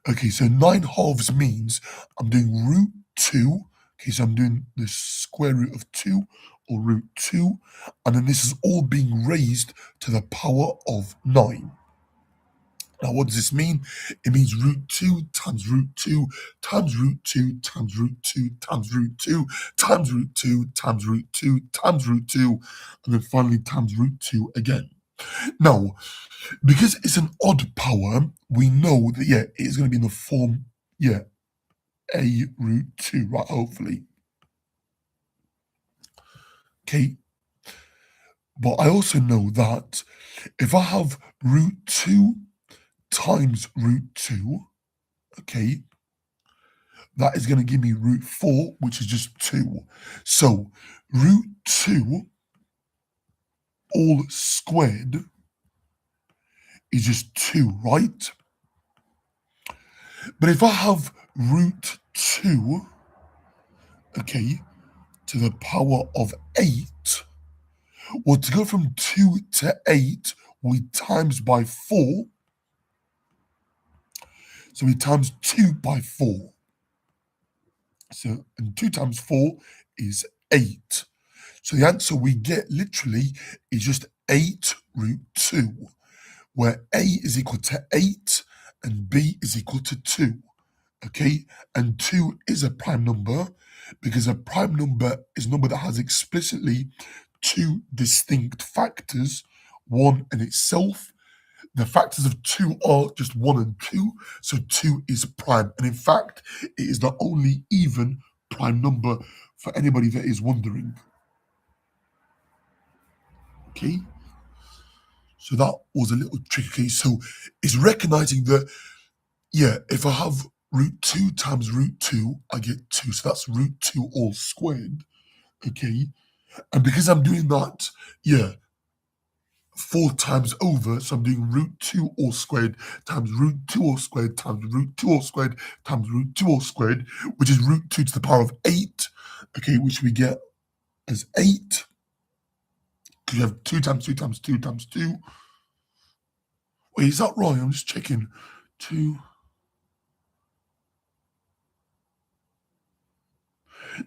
Speaker 1: Okay, so 9 halves means I'm doing root 2. Okay, so I'm doing the square root of 2 or root 2, and then this is all being raised to the power of 9. Now, what does this mean? It means root 2 times root 2 times root 2 times root 2 times root 2 times root 2 times root 2 times root 2, and then finally times root 2 again. Now, because it's an odd power, we know that, yeah, it's going to be in the form, yeah, a root 2, right, hopefully. Okay, but I also know that if I have root 2 times root 2, okay, that is going to give me root 4, which is just 2. So root 2 all squared is just 2, right? But if I have root 2, okay, to the power of 8, well, to go from 2 to 8, we times by 4. So we times 2 by 4. So, and 2 times 4 is 8. So the answer we get literally is just 8 root 2, where A is equal to 8 and B is equal to 2. Okay, and 2 is a prime number because a prime number is a number that has explicitly two distinct factors, one in itself. The factors of 2 are just 1 and 2, so 2 is prime. And in fact, it is the only even prime number for anybody that is wondering. Okay, so that was a little tricky. So it's recognizing that, yeah, if I have root 2 times root 2, I get 2. So that's root 2 all squared. Okay, and because I'm doing that, yeah, 4 times over, so I'm doing root 2 all squared times root 2 all squared times root 2 all squared times root 2 all squared, which is root 2 to the power of 8, okay, which we get as 8, because you have 2 times 2 times 2 times 2. Wait, is that right? I'm just checking. 2.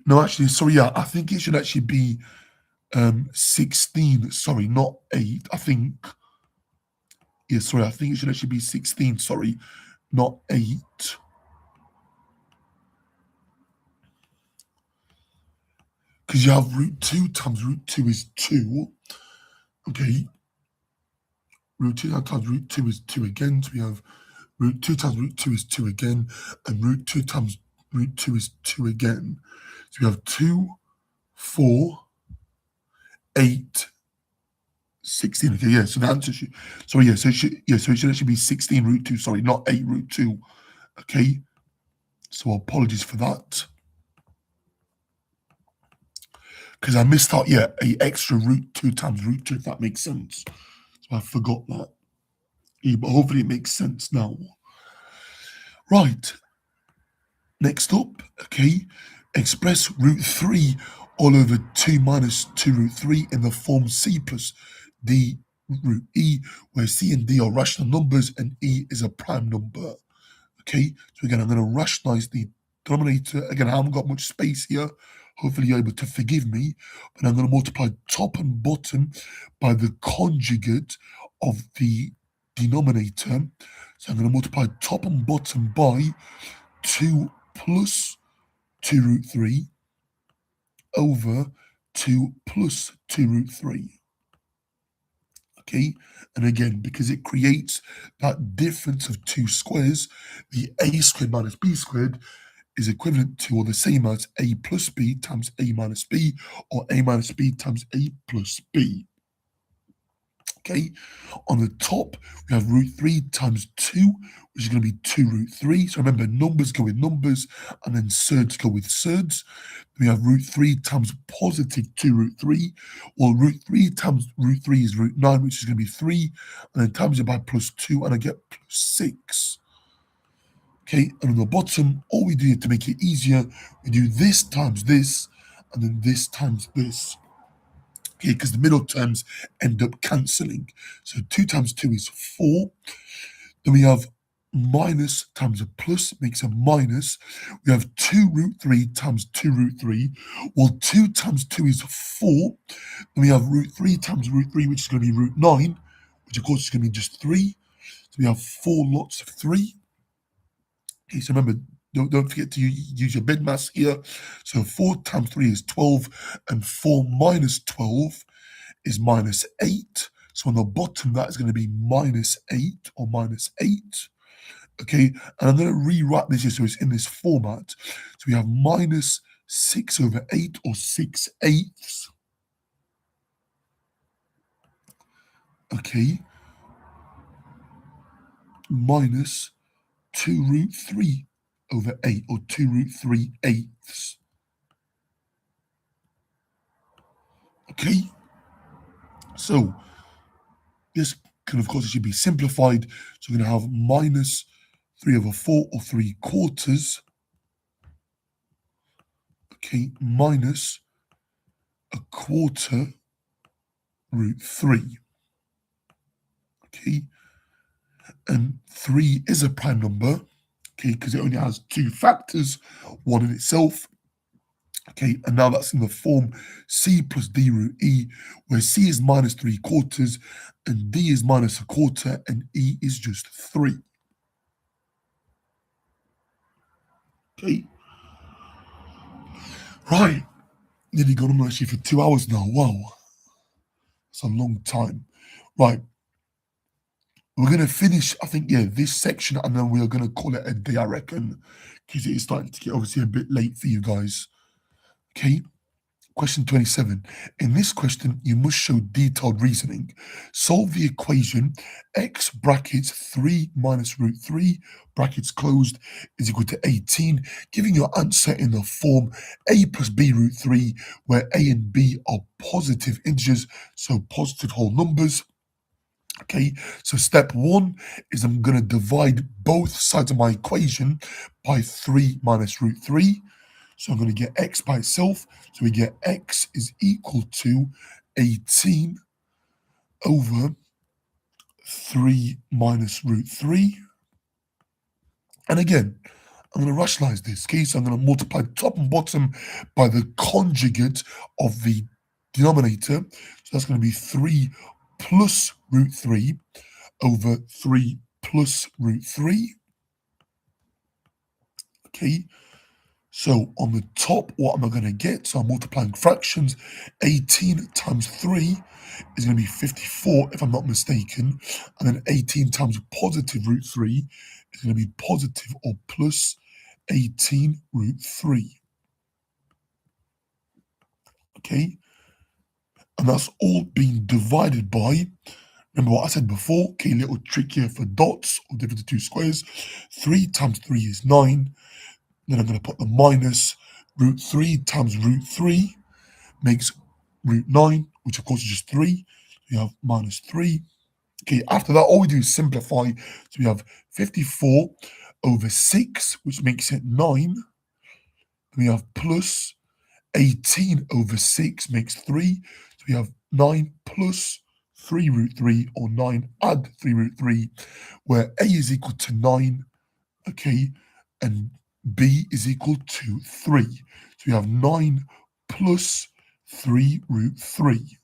Speaker 1: No, actually, sorry, yeah, I think it should actually be 16, sorry, not 8. I think, yeah, sorry, I think it should actually be 16, sorry, not 8. Because you have root 2 times root 2 is 2. Okay. Root 2 times root 2 is 2 again. So we have root 2 times root 2 is 2 again. And root 2 times root 2 is 2 again. So we have 2, 4, 8, 16. Okay, yeah. So the answer should, sorry, yeah. So it should actually be 16 root 2. Sorry, not 8 root 2. Okay. So apologies for that. Because I missed out, yeah, a extra root 2 times root 2, if that makes sense. So I forgot that. Yeah, but hopefully it makes sense now. Right. Next up, okay, express root 3 all over 2 minus 2 root 3 in the form C plus D root E, where C and D are rational numbers and E is a prime number. Okay, so again, I'm going to rationalize the denominator. Again, I haven't got much space here. Hopefully you're able to forgive me, but I'm going to multiply top and bottom by the conjugate of the denominator. So I'm going to multiply top and bottom by 2 plus 2 root 3 over 2 plus 2 root 3. Okay, and again, because it creates that difference of 2 squares, the a squared minus b squared is equivalent to or the same as a plus b times a minus b, or a minus b times a plus b. Okay, on the top, we have root 3 times 2, which is going to be 2 root 3. So remember, numbers go with numbers, and then surds go with surds. We have root 3 times positive 2 root 3. Well, root 3 times root 3 is root 9, which is going to be 3. And then times it by plus 2, and I get plus 6. Okay, and on the bottom, all we do to make it easier, we do this times this, and then this times this. Okay, because the middle terms end up cancelling. So 2 times 2 is 4. Then we have minus times a plus makes a minus. We have 2 root 3 times 2 root 3. Well, 2 times 2 is 4. Then we have root 3 times root 3, which is going to be root 9, which of course is going to be just 3. So we have 4 lots of 3. Okay, so remember, don't forget to use your bid mass here. So 4 times 3 is 12, and 4 minus 12 is minus 8. So on the bottom, that is going to be minus 8 or minus 8. Okay, and I'm going to rewrite this here so it's in this format. So we have minus 6 over 8 or 6 eighths. Okay, minus 2 root 3 over 8 or 2 root 3 eighths. Okay, so this can, of course, it should be simplified. So we're going to have minus 3 over 4 or 3 quarters. Okay, minus a quarter root 3. Okay, and 3 is a prime number. Okay, because it only has 2 factors, one in itself. Okay, and now that's in the form c plus d root e, where c is minus 3 quarters, and d is minus a quarter, and e is just 3. Okay. Right. Nearly gone on actually for 2 hours now. Wow. It's a long time. Right. We're going to finish, I think, yeah, this section, and then we're going to call it a day, I reckon, because it is starting to get obviously a bit late for you guys. Okay. Question 27. In this question, you must show detailed reasoning. Solve the equation x brackets 3 minus root 3 brackets closed is equal to 18, giving your answer in the form a plus b root 3, where a and b are positive integers, so positive whole numbers. Okay, so step 1 is I'm going to divide both sides of my equation by 3 minus root 3. So I'm going to get x by itself. So we get x is equal to 18 over 3 minus root 3. And again, I'm going to rationalize this. Okay, so I'm going to multiply top and bottom by the conjugate of the denominator. So that's going to be 3 plus root 3 over 3 plus root 3. Okay, so on the top, what am I going to get? So I'm multiplying fractions. 18 times 3 is going to be 54, if I'm not mistaken. And then 18 times positive root 3 is going to be positive or plus 18 root 3. Okay? And that's all being divided by, remember what I said before, okay, little trick here for dots or difference of 2 squares. 3 times 3 is 9. Then I'm going to put the minus root 3 times root 3 makes root 9, which of course is just 3. We have minus 3. Okay, after that, all we do is simplify. So we have 54 over 6, which makes it 9. We have plus 18 over 6 makes 3. So we have 9 plus 3 root 3, or 9 add 3 root 3, where a is equal to 9, okay, and b is equal to 3. So we have 9 plus 3 root 3.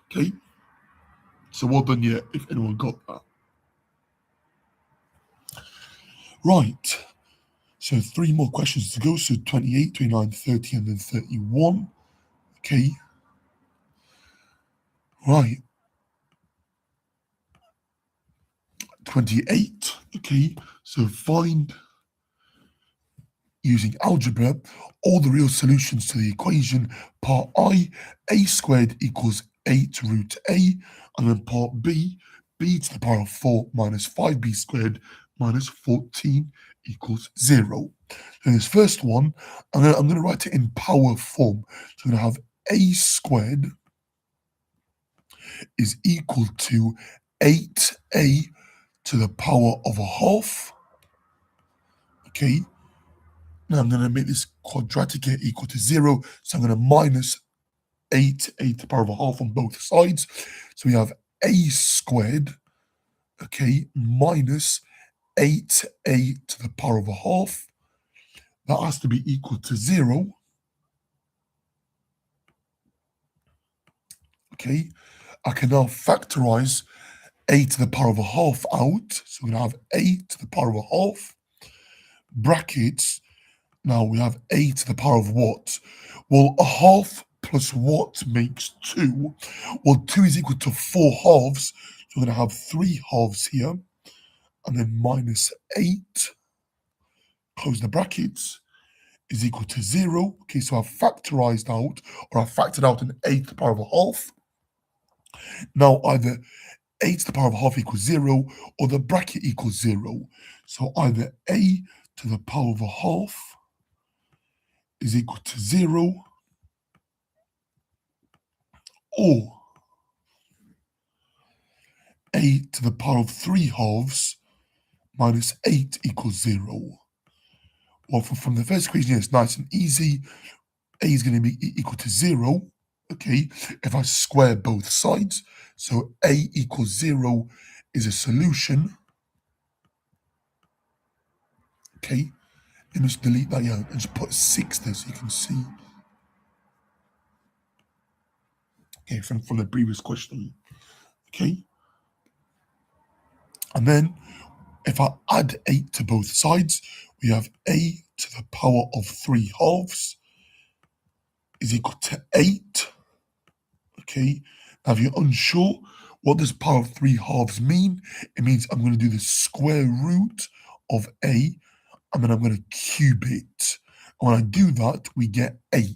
Speaker 1: Okay, so well done, yeah, if anyone got that. Right, so 3 more questions to go. So 28, 29, 30, and then 31. Okay, right. 28. Okay, so find using algebra, all the real solutions to the equation, part I, a squared equals 8 root a, and then part B, b to the power of 4 minus 5b squared minus 14 equals 0. In this first one, I'm going to write it in power form. So I'm going to have a squared is equal to 8a to the power of a half. Okay. Now I'm going to make this quadratic here equal to 0. So I'm going to minus 8 to the power of a half on both sides. So we have a squared, okay, minus 8a to the power of a half. That has to be equal to 0. Okay, I can now factorize a to the power of a half out. So we're going to have a to the power of a half, brackets. Now we have a to the power of what? Well, a half plus what makes 2? Well, 2 is equal to 4 halves. So we're going to have 3 halves here. And then minus 8, close the brackets, is equal to 0. Okay, so I've factorized out, or I've factored out an a to the power of a half. Now either a to the power of a half equals 0, or the bracket equals 0. So either a to the power of a half is equal to 0, or a to the power of 3 halves minus 8 equals 0. Well, from the first equation, it's nice and easy. A is going to be equal to 0, okay, if I square both sides. So a equals 0 is a solution. Okay, let me just delete that here and just put 6 there so you can see. Okay, from the previous question. Okay, and then if I add 8 to both sides, we have a to the power of 3 halves is equal to 8. Okay, now if you're unsure, what does power of 3 halves mean? It means I'm going to do the square root of a, and then I'm going to cube it. And when I do that, we get 8.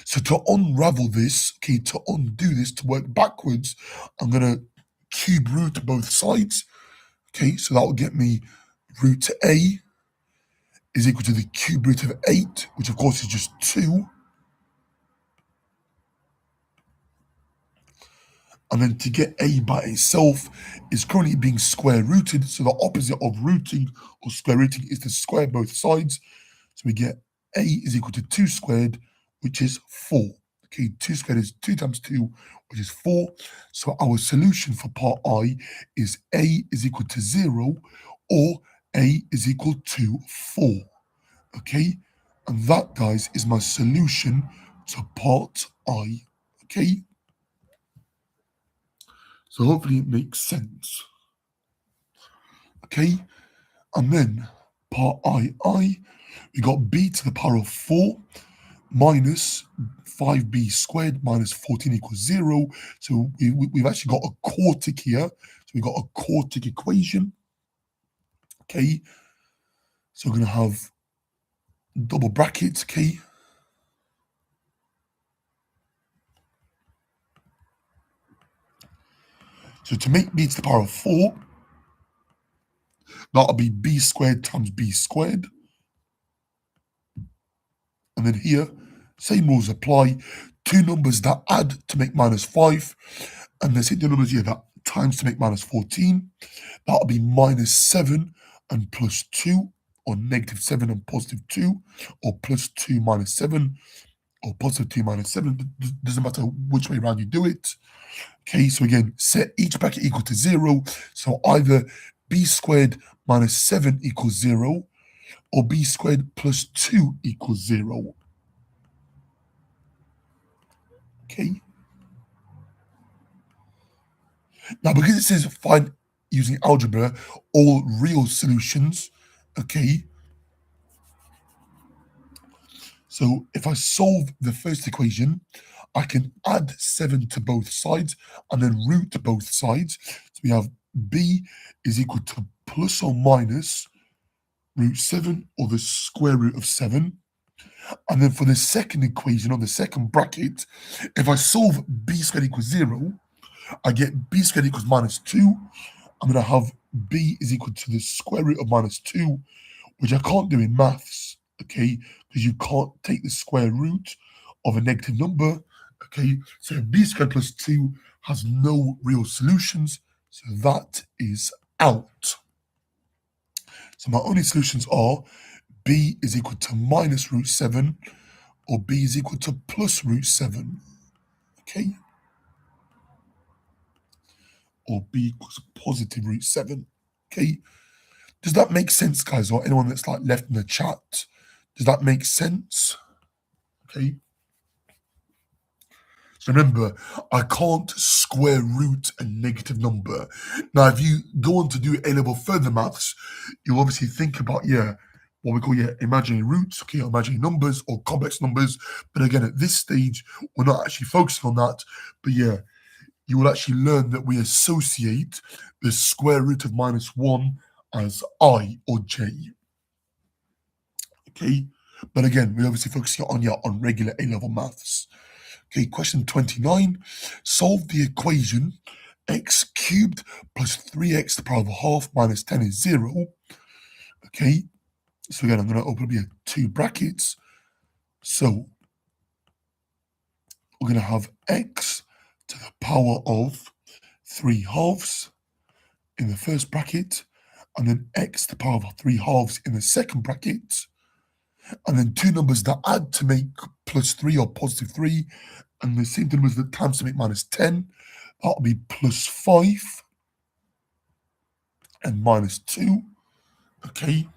Speaker 1: So to unravel this, okay, to undo this, to work backwards, I'm going to cube root both sides. Okay, so that will get me root a is equal to the cube root of 8, which of course is just 2. And then to get a by itself is currently being square rooted. So the opposite of rooting or square rooting is to square both sides. So we get a is equal to 2 squared, which is 4. Okay, 2 squared is 2 times 2, which is 4. So our solution for part I is a is equal to 0, or a is equal to 4. Okay, and that, guys, is my solution to part I. Okay, so hopefully it makes sense. Okay, and then part I, we got b to the power of 4 minus 5b squared minus 14 equals 0. So we've actually got a quartic here. So we've got a quartic equation. Okay, so we're going to have double brackets, okay? So to make b to the power of 4, that'll be b squared times b squared. And then here, same rules apply. 2 numbers that add to make minus 5. And then same 2 numbers here that times to make minus 14. That'll be minus 7 and plus 2, or negative 7 and positive 2, or plus 2 minus 7, or positive 2 minus 7. Doesn't matter which way around you do it. Okay, so again, set each bracket equal to 0. So either b squared minus 7 equals 0, or b squared plus 2 equals 0. Okay. Now, because it says find using algebra all real solutions, okay, so if I solve the first equation, I can add 7 to both sides and then root both sides. So we have b is equal to plus or minus root 7 or the square root of 7. And then for the second equation, or the second bracket, if I solve b squared equals 0, I get b squared equals minus 2. I'm going to have b is equal to the square root of minus 2, which I can't do in maths, okay, because you can't take the square root of a negative number, okay? So b squared plus 2 has no real solutions, so that is out. So my only solutions are b is equal to minus root 7 or b is equal to plus root 7, okay? Or b equals positive root 7, okay? Does that make sense, guys, or anyone that's like left in the chat? Does that make sense? Okay. So remember, I can't square root a negative number. Now, if you go on to do A-level further maths, you'll obviously think about, what we call, imaginary roots, okay, imaginary numbers or complex numbers. But again, at this stage, we're not actually focusing on that. But you will actually learn that we associate the square root of minus 1 as I or J. Okay, but again, we're obviously focusing on regular A-level maths. Okay, question 29. Solve the equation x cubed plus 3x to the power of a half minus 10 is 0. Okay, so again, I'm going to open up here 2 brackets. So we're going to have x to the power of 3 halves in the first bracket, and then x to the power of 3 halves in the second bracket, and then 2 numbers that add to make plus 3 or positive 3, and the same numbers that times to make minus 10. That'll be plus 5 and minus 2. Okay.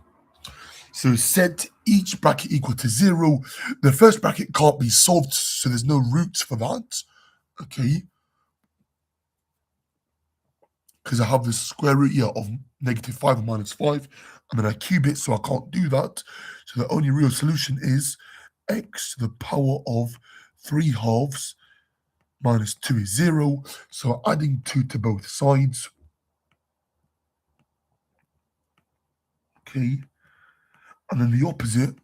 Speaker 1: So set each bracket equal to 0. The first bracket can't be solved, so there's no roots for that. Okay. Because I have the square root here of negative 5 and minus 5. And then I cube it, so I can't do that. So the only real solution is x to the power of 3 halves minus 2 is 0. So adding 2 to both sides. Okay. And then the opposite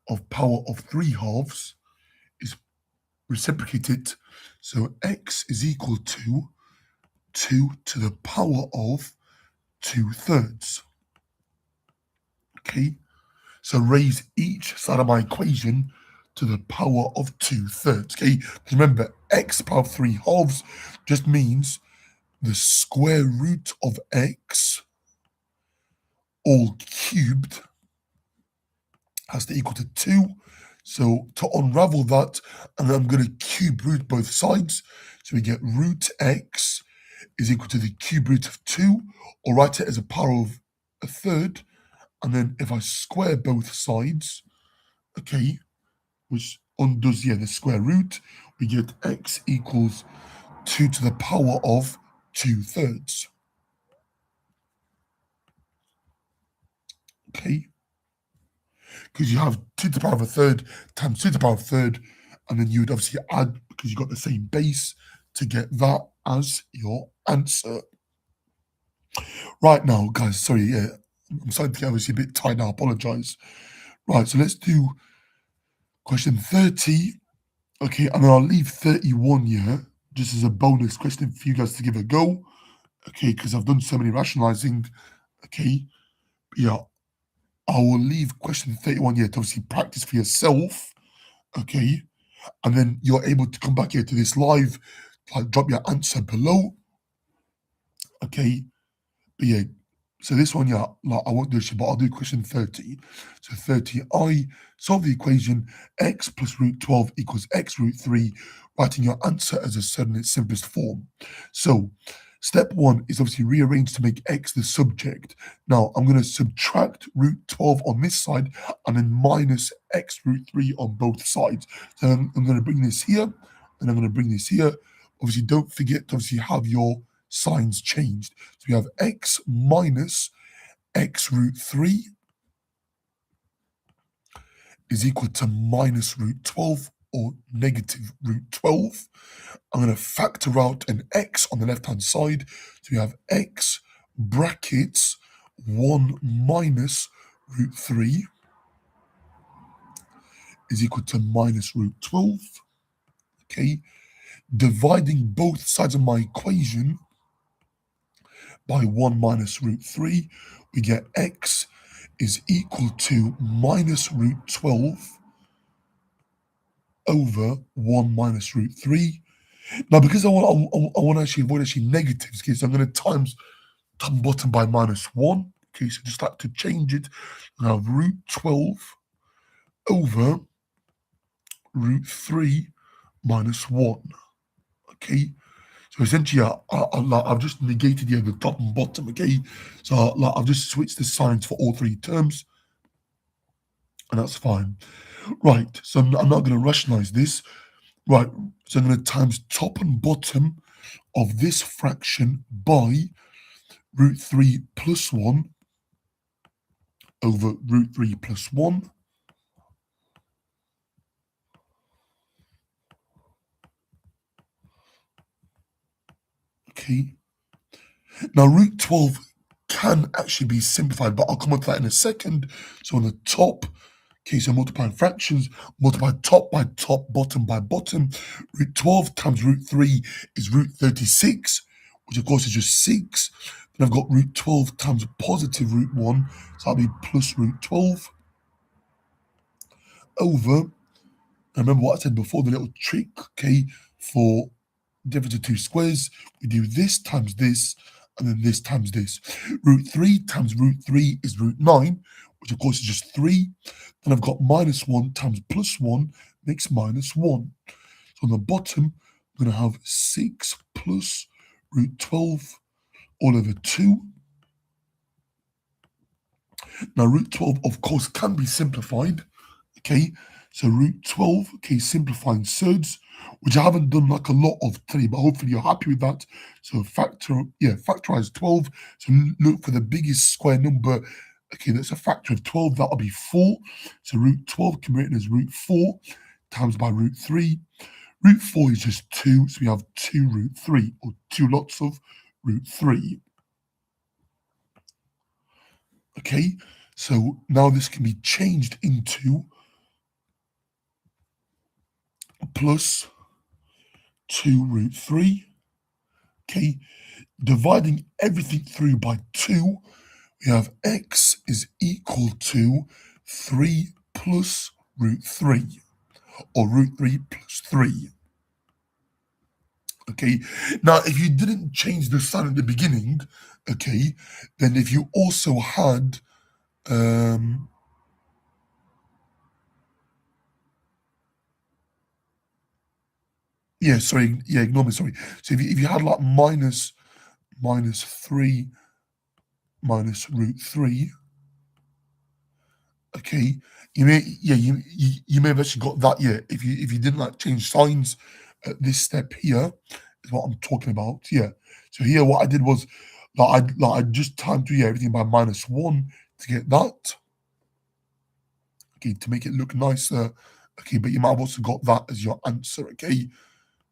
Speaker 1: of power of 3 halves is reciprocated. So x is equal to 2 to the power of 2/3. Okay. So raise each side of my equation to the power of 2/3. Okay. Because remember, x power of 3 halves just means the square root of x all cubed has to equal to 2. So to unravel that, and then I'm going to cube root both sides. So we get root x is equal to the cube root of 2, or write it as a power of 1/3. And then if I square both sides, okay, which undoes, the square root, we get x equals 2 to the power of 2/3. Okay. Because you have 2 to the power of 1/3 times 2 to the power of 1/3, and then you would obviously add, because you got the same base, to get that as your answer. Right now, guys, sorry, I'm starting to get obviously a bit tired now, I apologize. Right, so let's do question 30. Okay, and then I'll leave 31 here, just as a bonus question for you guys to give a go. Okay, because I've done so many rationalizing. Okay, I will leave question 31 here to obviously practice for yourself. Okay, and then you're able to come back here to this live, like drop your answer below. Okay, but so this one, like I won't do it, but I'll do question 30. So 30, I solve the equation x plus root 12 equals x root 3, writing your answer as a sum in its simplest form. So step 1 is obviously rearrange to make x the subject. Now I'm going to subtract root 12 on this side and then minus x root 3 on both sides. So I'm going to bring this here and I'm going to bring this here. Obviously, don't forget to obviously have your signs changed. So we have x minus x root 3 is equal to minus root 12 or negative root 12. I'm going to factor out an x on the left-hand side. So we have x brackets 1 minus root 3 is equal to minus root 12. Okay, dividing both sides of my equation by 1 minus root 3, we get x is equal to minus root 12 over 1 minus root 3. Now, because I want to actually avoid actually negatives, okay, so I'm going to times top and bottom by minus 1. Okay, so just like to change it, I have root 12 over root 3 minus 1. Okay, so essentially, I've just negated here the top and bottom, okay? So I've just switched the signs for all three terms, and that's fine. Right, so I'm not going to rationalize this. Right, so I'm going to times top and bottom of this fraction by root 3 plus 1 over root 3 plus 1. Okay, now root 12 can actually be simplified, but I'll come on to that in a second. So on the top, okay, so multiplying fractions, multiply top by top, bottom by bottom. Root 12 times root 3 is root 36, which of course is just 6. Then I've got root 12 times positive root 1, so that'll be plus root 12 over, and remember what I said before, the little trick, okay, for difference of two squares, we do this times this, and then this times this. Root 3 times root 3 is root 9, which of course is just 3. Then I've got minus 1 times plus 1 makes minus 1. So on the bottom, I'm going to have 6 plus root 12 all over 2. Now, root 12, of course, can be simplified. Okay, so root 12, okay, simplifying thirds, which I haven't done like a lot of today, but hopefully you're happy with that. So factorize 12. So look for the biggest square number. Okay, that's a factor of 12. That'll be 4. So root 12 can be written as root 4 times by root 3. Root 4 is just 2, so we have 2 root 3, or 2 lots of root 3. Okay, so now this can be changed into plus 2 root 3. Okay, dividing everything through by 2, we have x is equal to 3 plus root 3, or root 3 plus 3. Okay, now if you didn't change the sign at the beginning, okay, then if you also had, ignore me, sorry. So if you had like minus 3 minus root 3, okay, you may have actually got that, if you didn't like change signs at this step here, is what I'm talking about. So here what I did was I just timed through everything by minus 1 to get that, okay, to make it look nicer, okay, but you might have also got that as your answer, okay.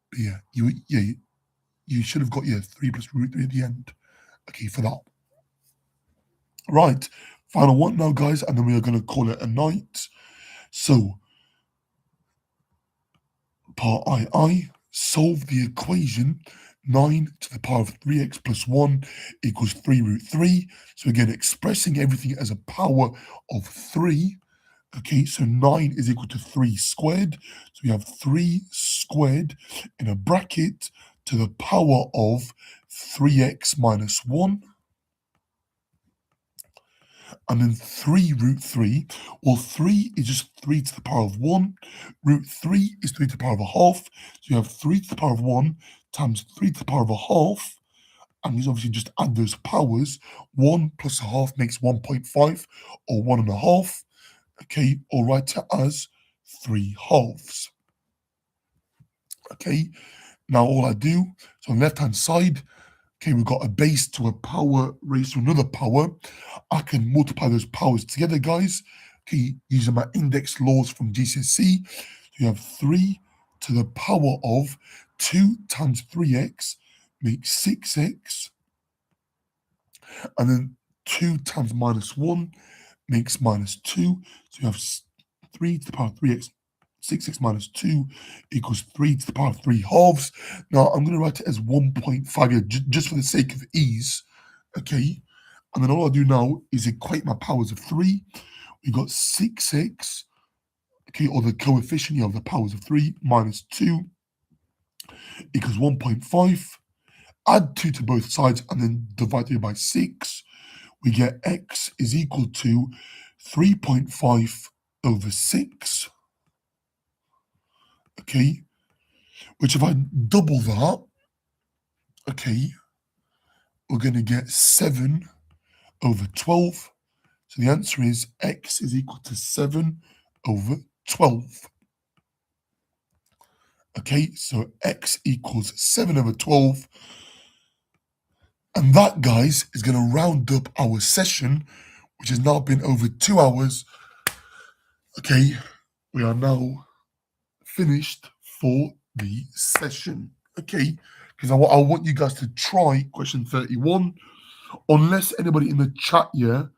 Speaker 1: But you should have got 3 plus root 3 at the end, okay, for that. Right, final one now, guys, and then we are going to call it a night. So, part II, solve the equation 9 to the power of 3x plus 1 equals 3 root 3. So again, expressing everything as a power of 3. Okay, so 9 is equal to 3 squared. So we have 3 squared in a bracket to the power of 3x minus 1. And then 3 root 3. Well, 3 is just 3 to the power of 1. Root 3 is 3 to the power of a half. So you have 3 to the power of 1 times 3 to the power of a half. And these obviously just add those powers. 1 plus a half makes 1.5, or 1.5. Okay, or write it as 3 halves. Okay, now all I do, so on the left-hand side, okay, we've got a base to a power raised to another power. I can multiply those powers together, guys. Okay, using my index laws from GCSE. So you have 3 to the power of 2 times 3x makes 6x. And then 2 times minus 1 makes minus 2. So you have 3 to the power of 3x. 6x minus 2 equals 3 to the power of 3 halves. Now, I'm going to write it as 1.5 here, just for the sake of ease, okay? And then all I do now is equate my powers of 3. We got 6x, okay, or the coefficient here of the powers of 3 minus 2 equals 1.5. Add 2 to both sides and then divide it by 6. We get x is equal to 3.5 over 6, okay? Which if I double that, okay, we're going to get 7 over 12. So the answer is x is equal to 7 over 12. Okay, so x equals 7 over 12. And that, guys, is going to round up our session, which has now been over 2 hours. Okay, we are now finished for the session. Okay, because I want you guys to try question 31, unless anybody in the chat here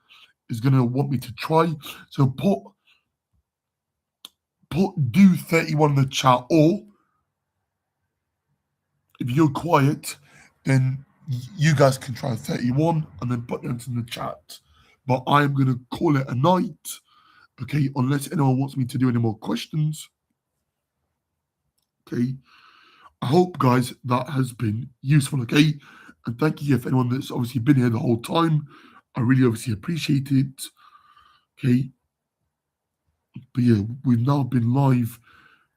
Speaker 1: is going to want me to try. So do 31 in the chat, or if you're quiet, then you guys can try 31 and then put them in the chat. But I'm going to call it a night, okay, unless anyone wants me to do any more questions. Okay, I hope, guys, that has been useful, okay? And thank you for anyone that's obviously been here the whole time. I really obviously appreciate it, okay? But yeah, we've now been live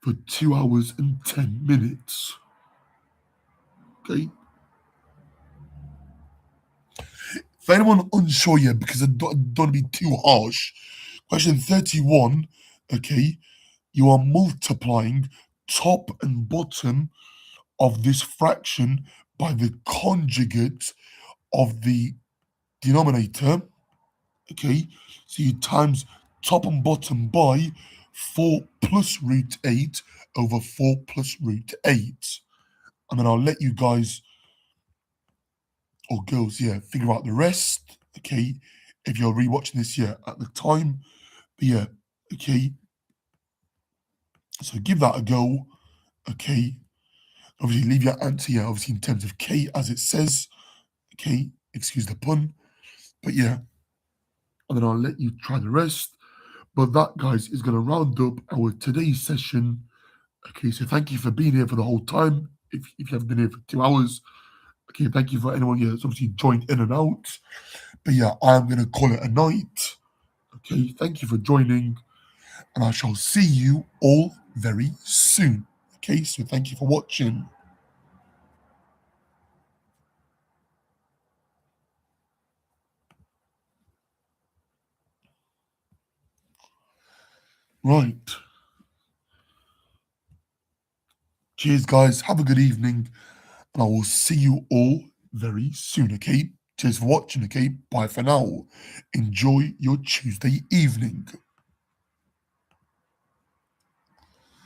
Speaker 1: for 2 hours and 10 minutes, okay? For anyone unsure yet, because I don't want to be too harsh, question 31, okay, you are multiplying top and bottom of this fraction by the conjugate of the denominator, okay? So you times top and bottom by 4 plus root 8 over 4 plus root 8. And then I'll let you guys, or girls, yeah, figure out the rest, okay? If you're rewatching this, yeah, at the time. But yeah, okay. So give that a go, okay? Obviously, leave your answer, yeah, obviously in terms of K as it says, okay? Excuse the pun. But yeah, and then I'll let you try the rest. But that, guys, is going to round up our today's session. Okay, so thank you for being here for the whole time. If you have been here for 2 hours, okay, thank you for anyone here that's obviously joined in and out. But yeah, I'm going to call it a night. Okay, thank you for joining, and I shall see you all very soon. Okay, so thank you for watching. Right. Cheers, guys. Have a good evening, and I will see you all very soon, okay? Cheers for watching, okay? Bye for now. Enjoy your Tuesday evening.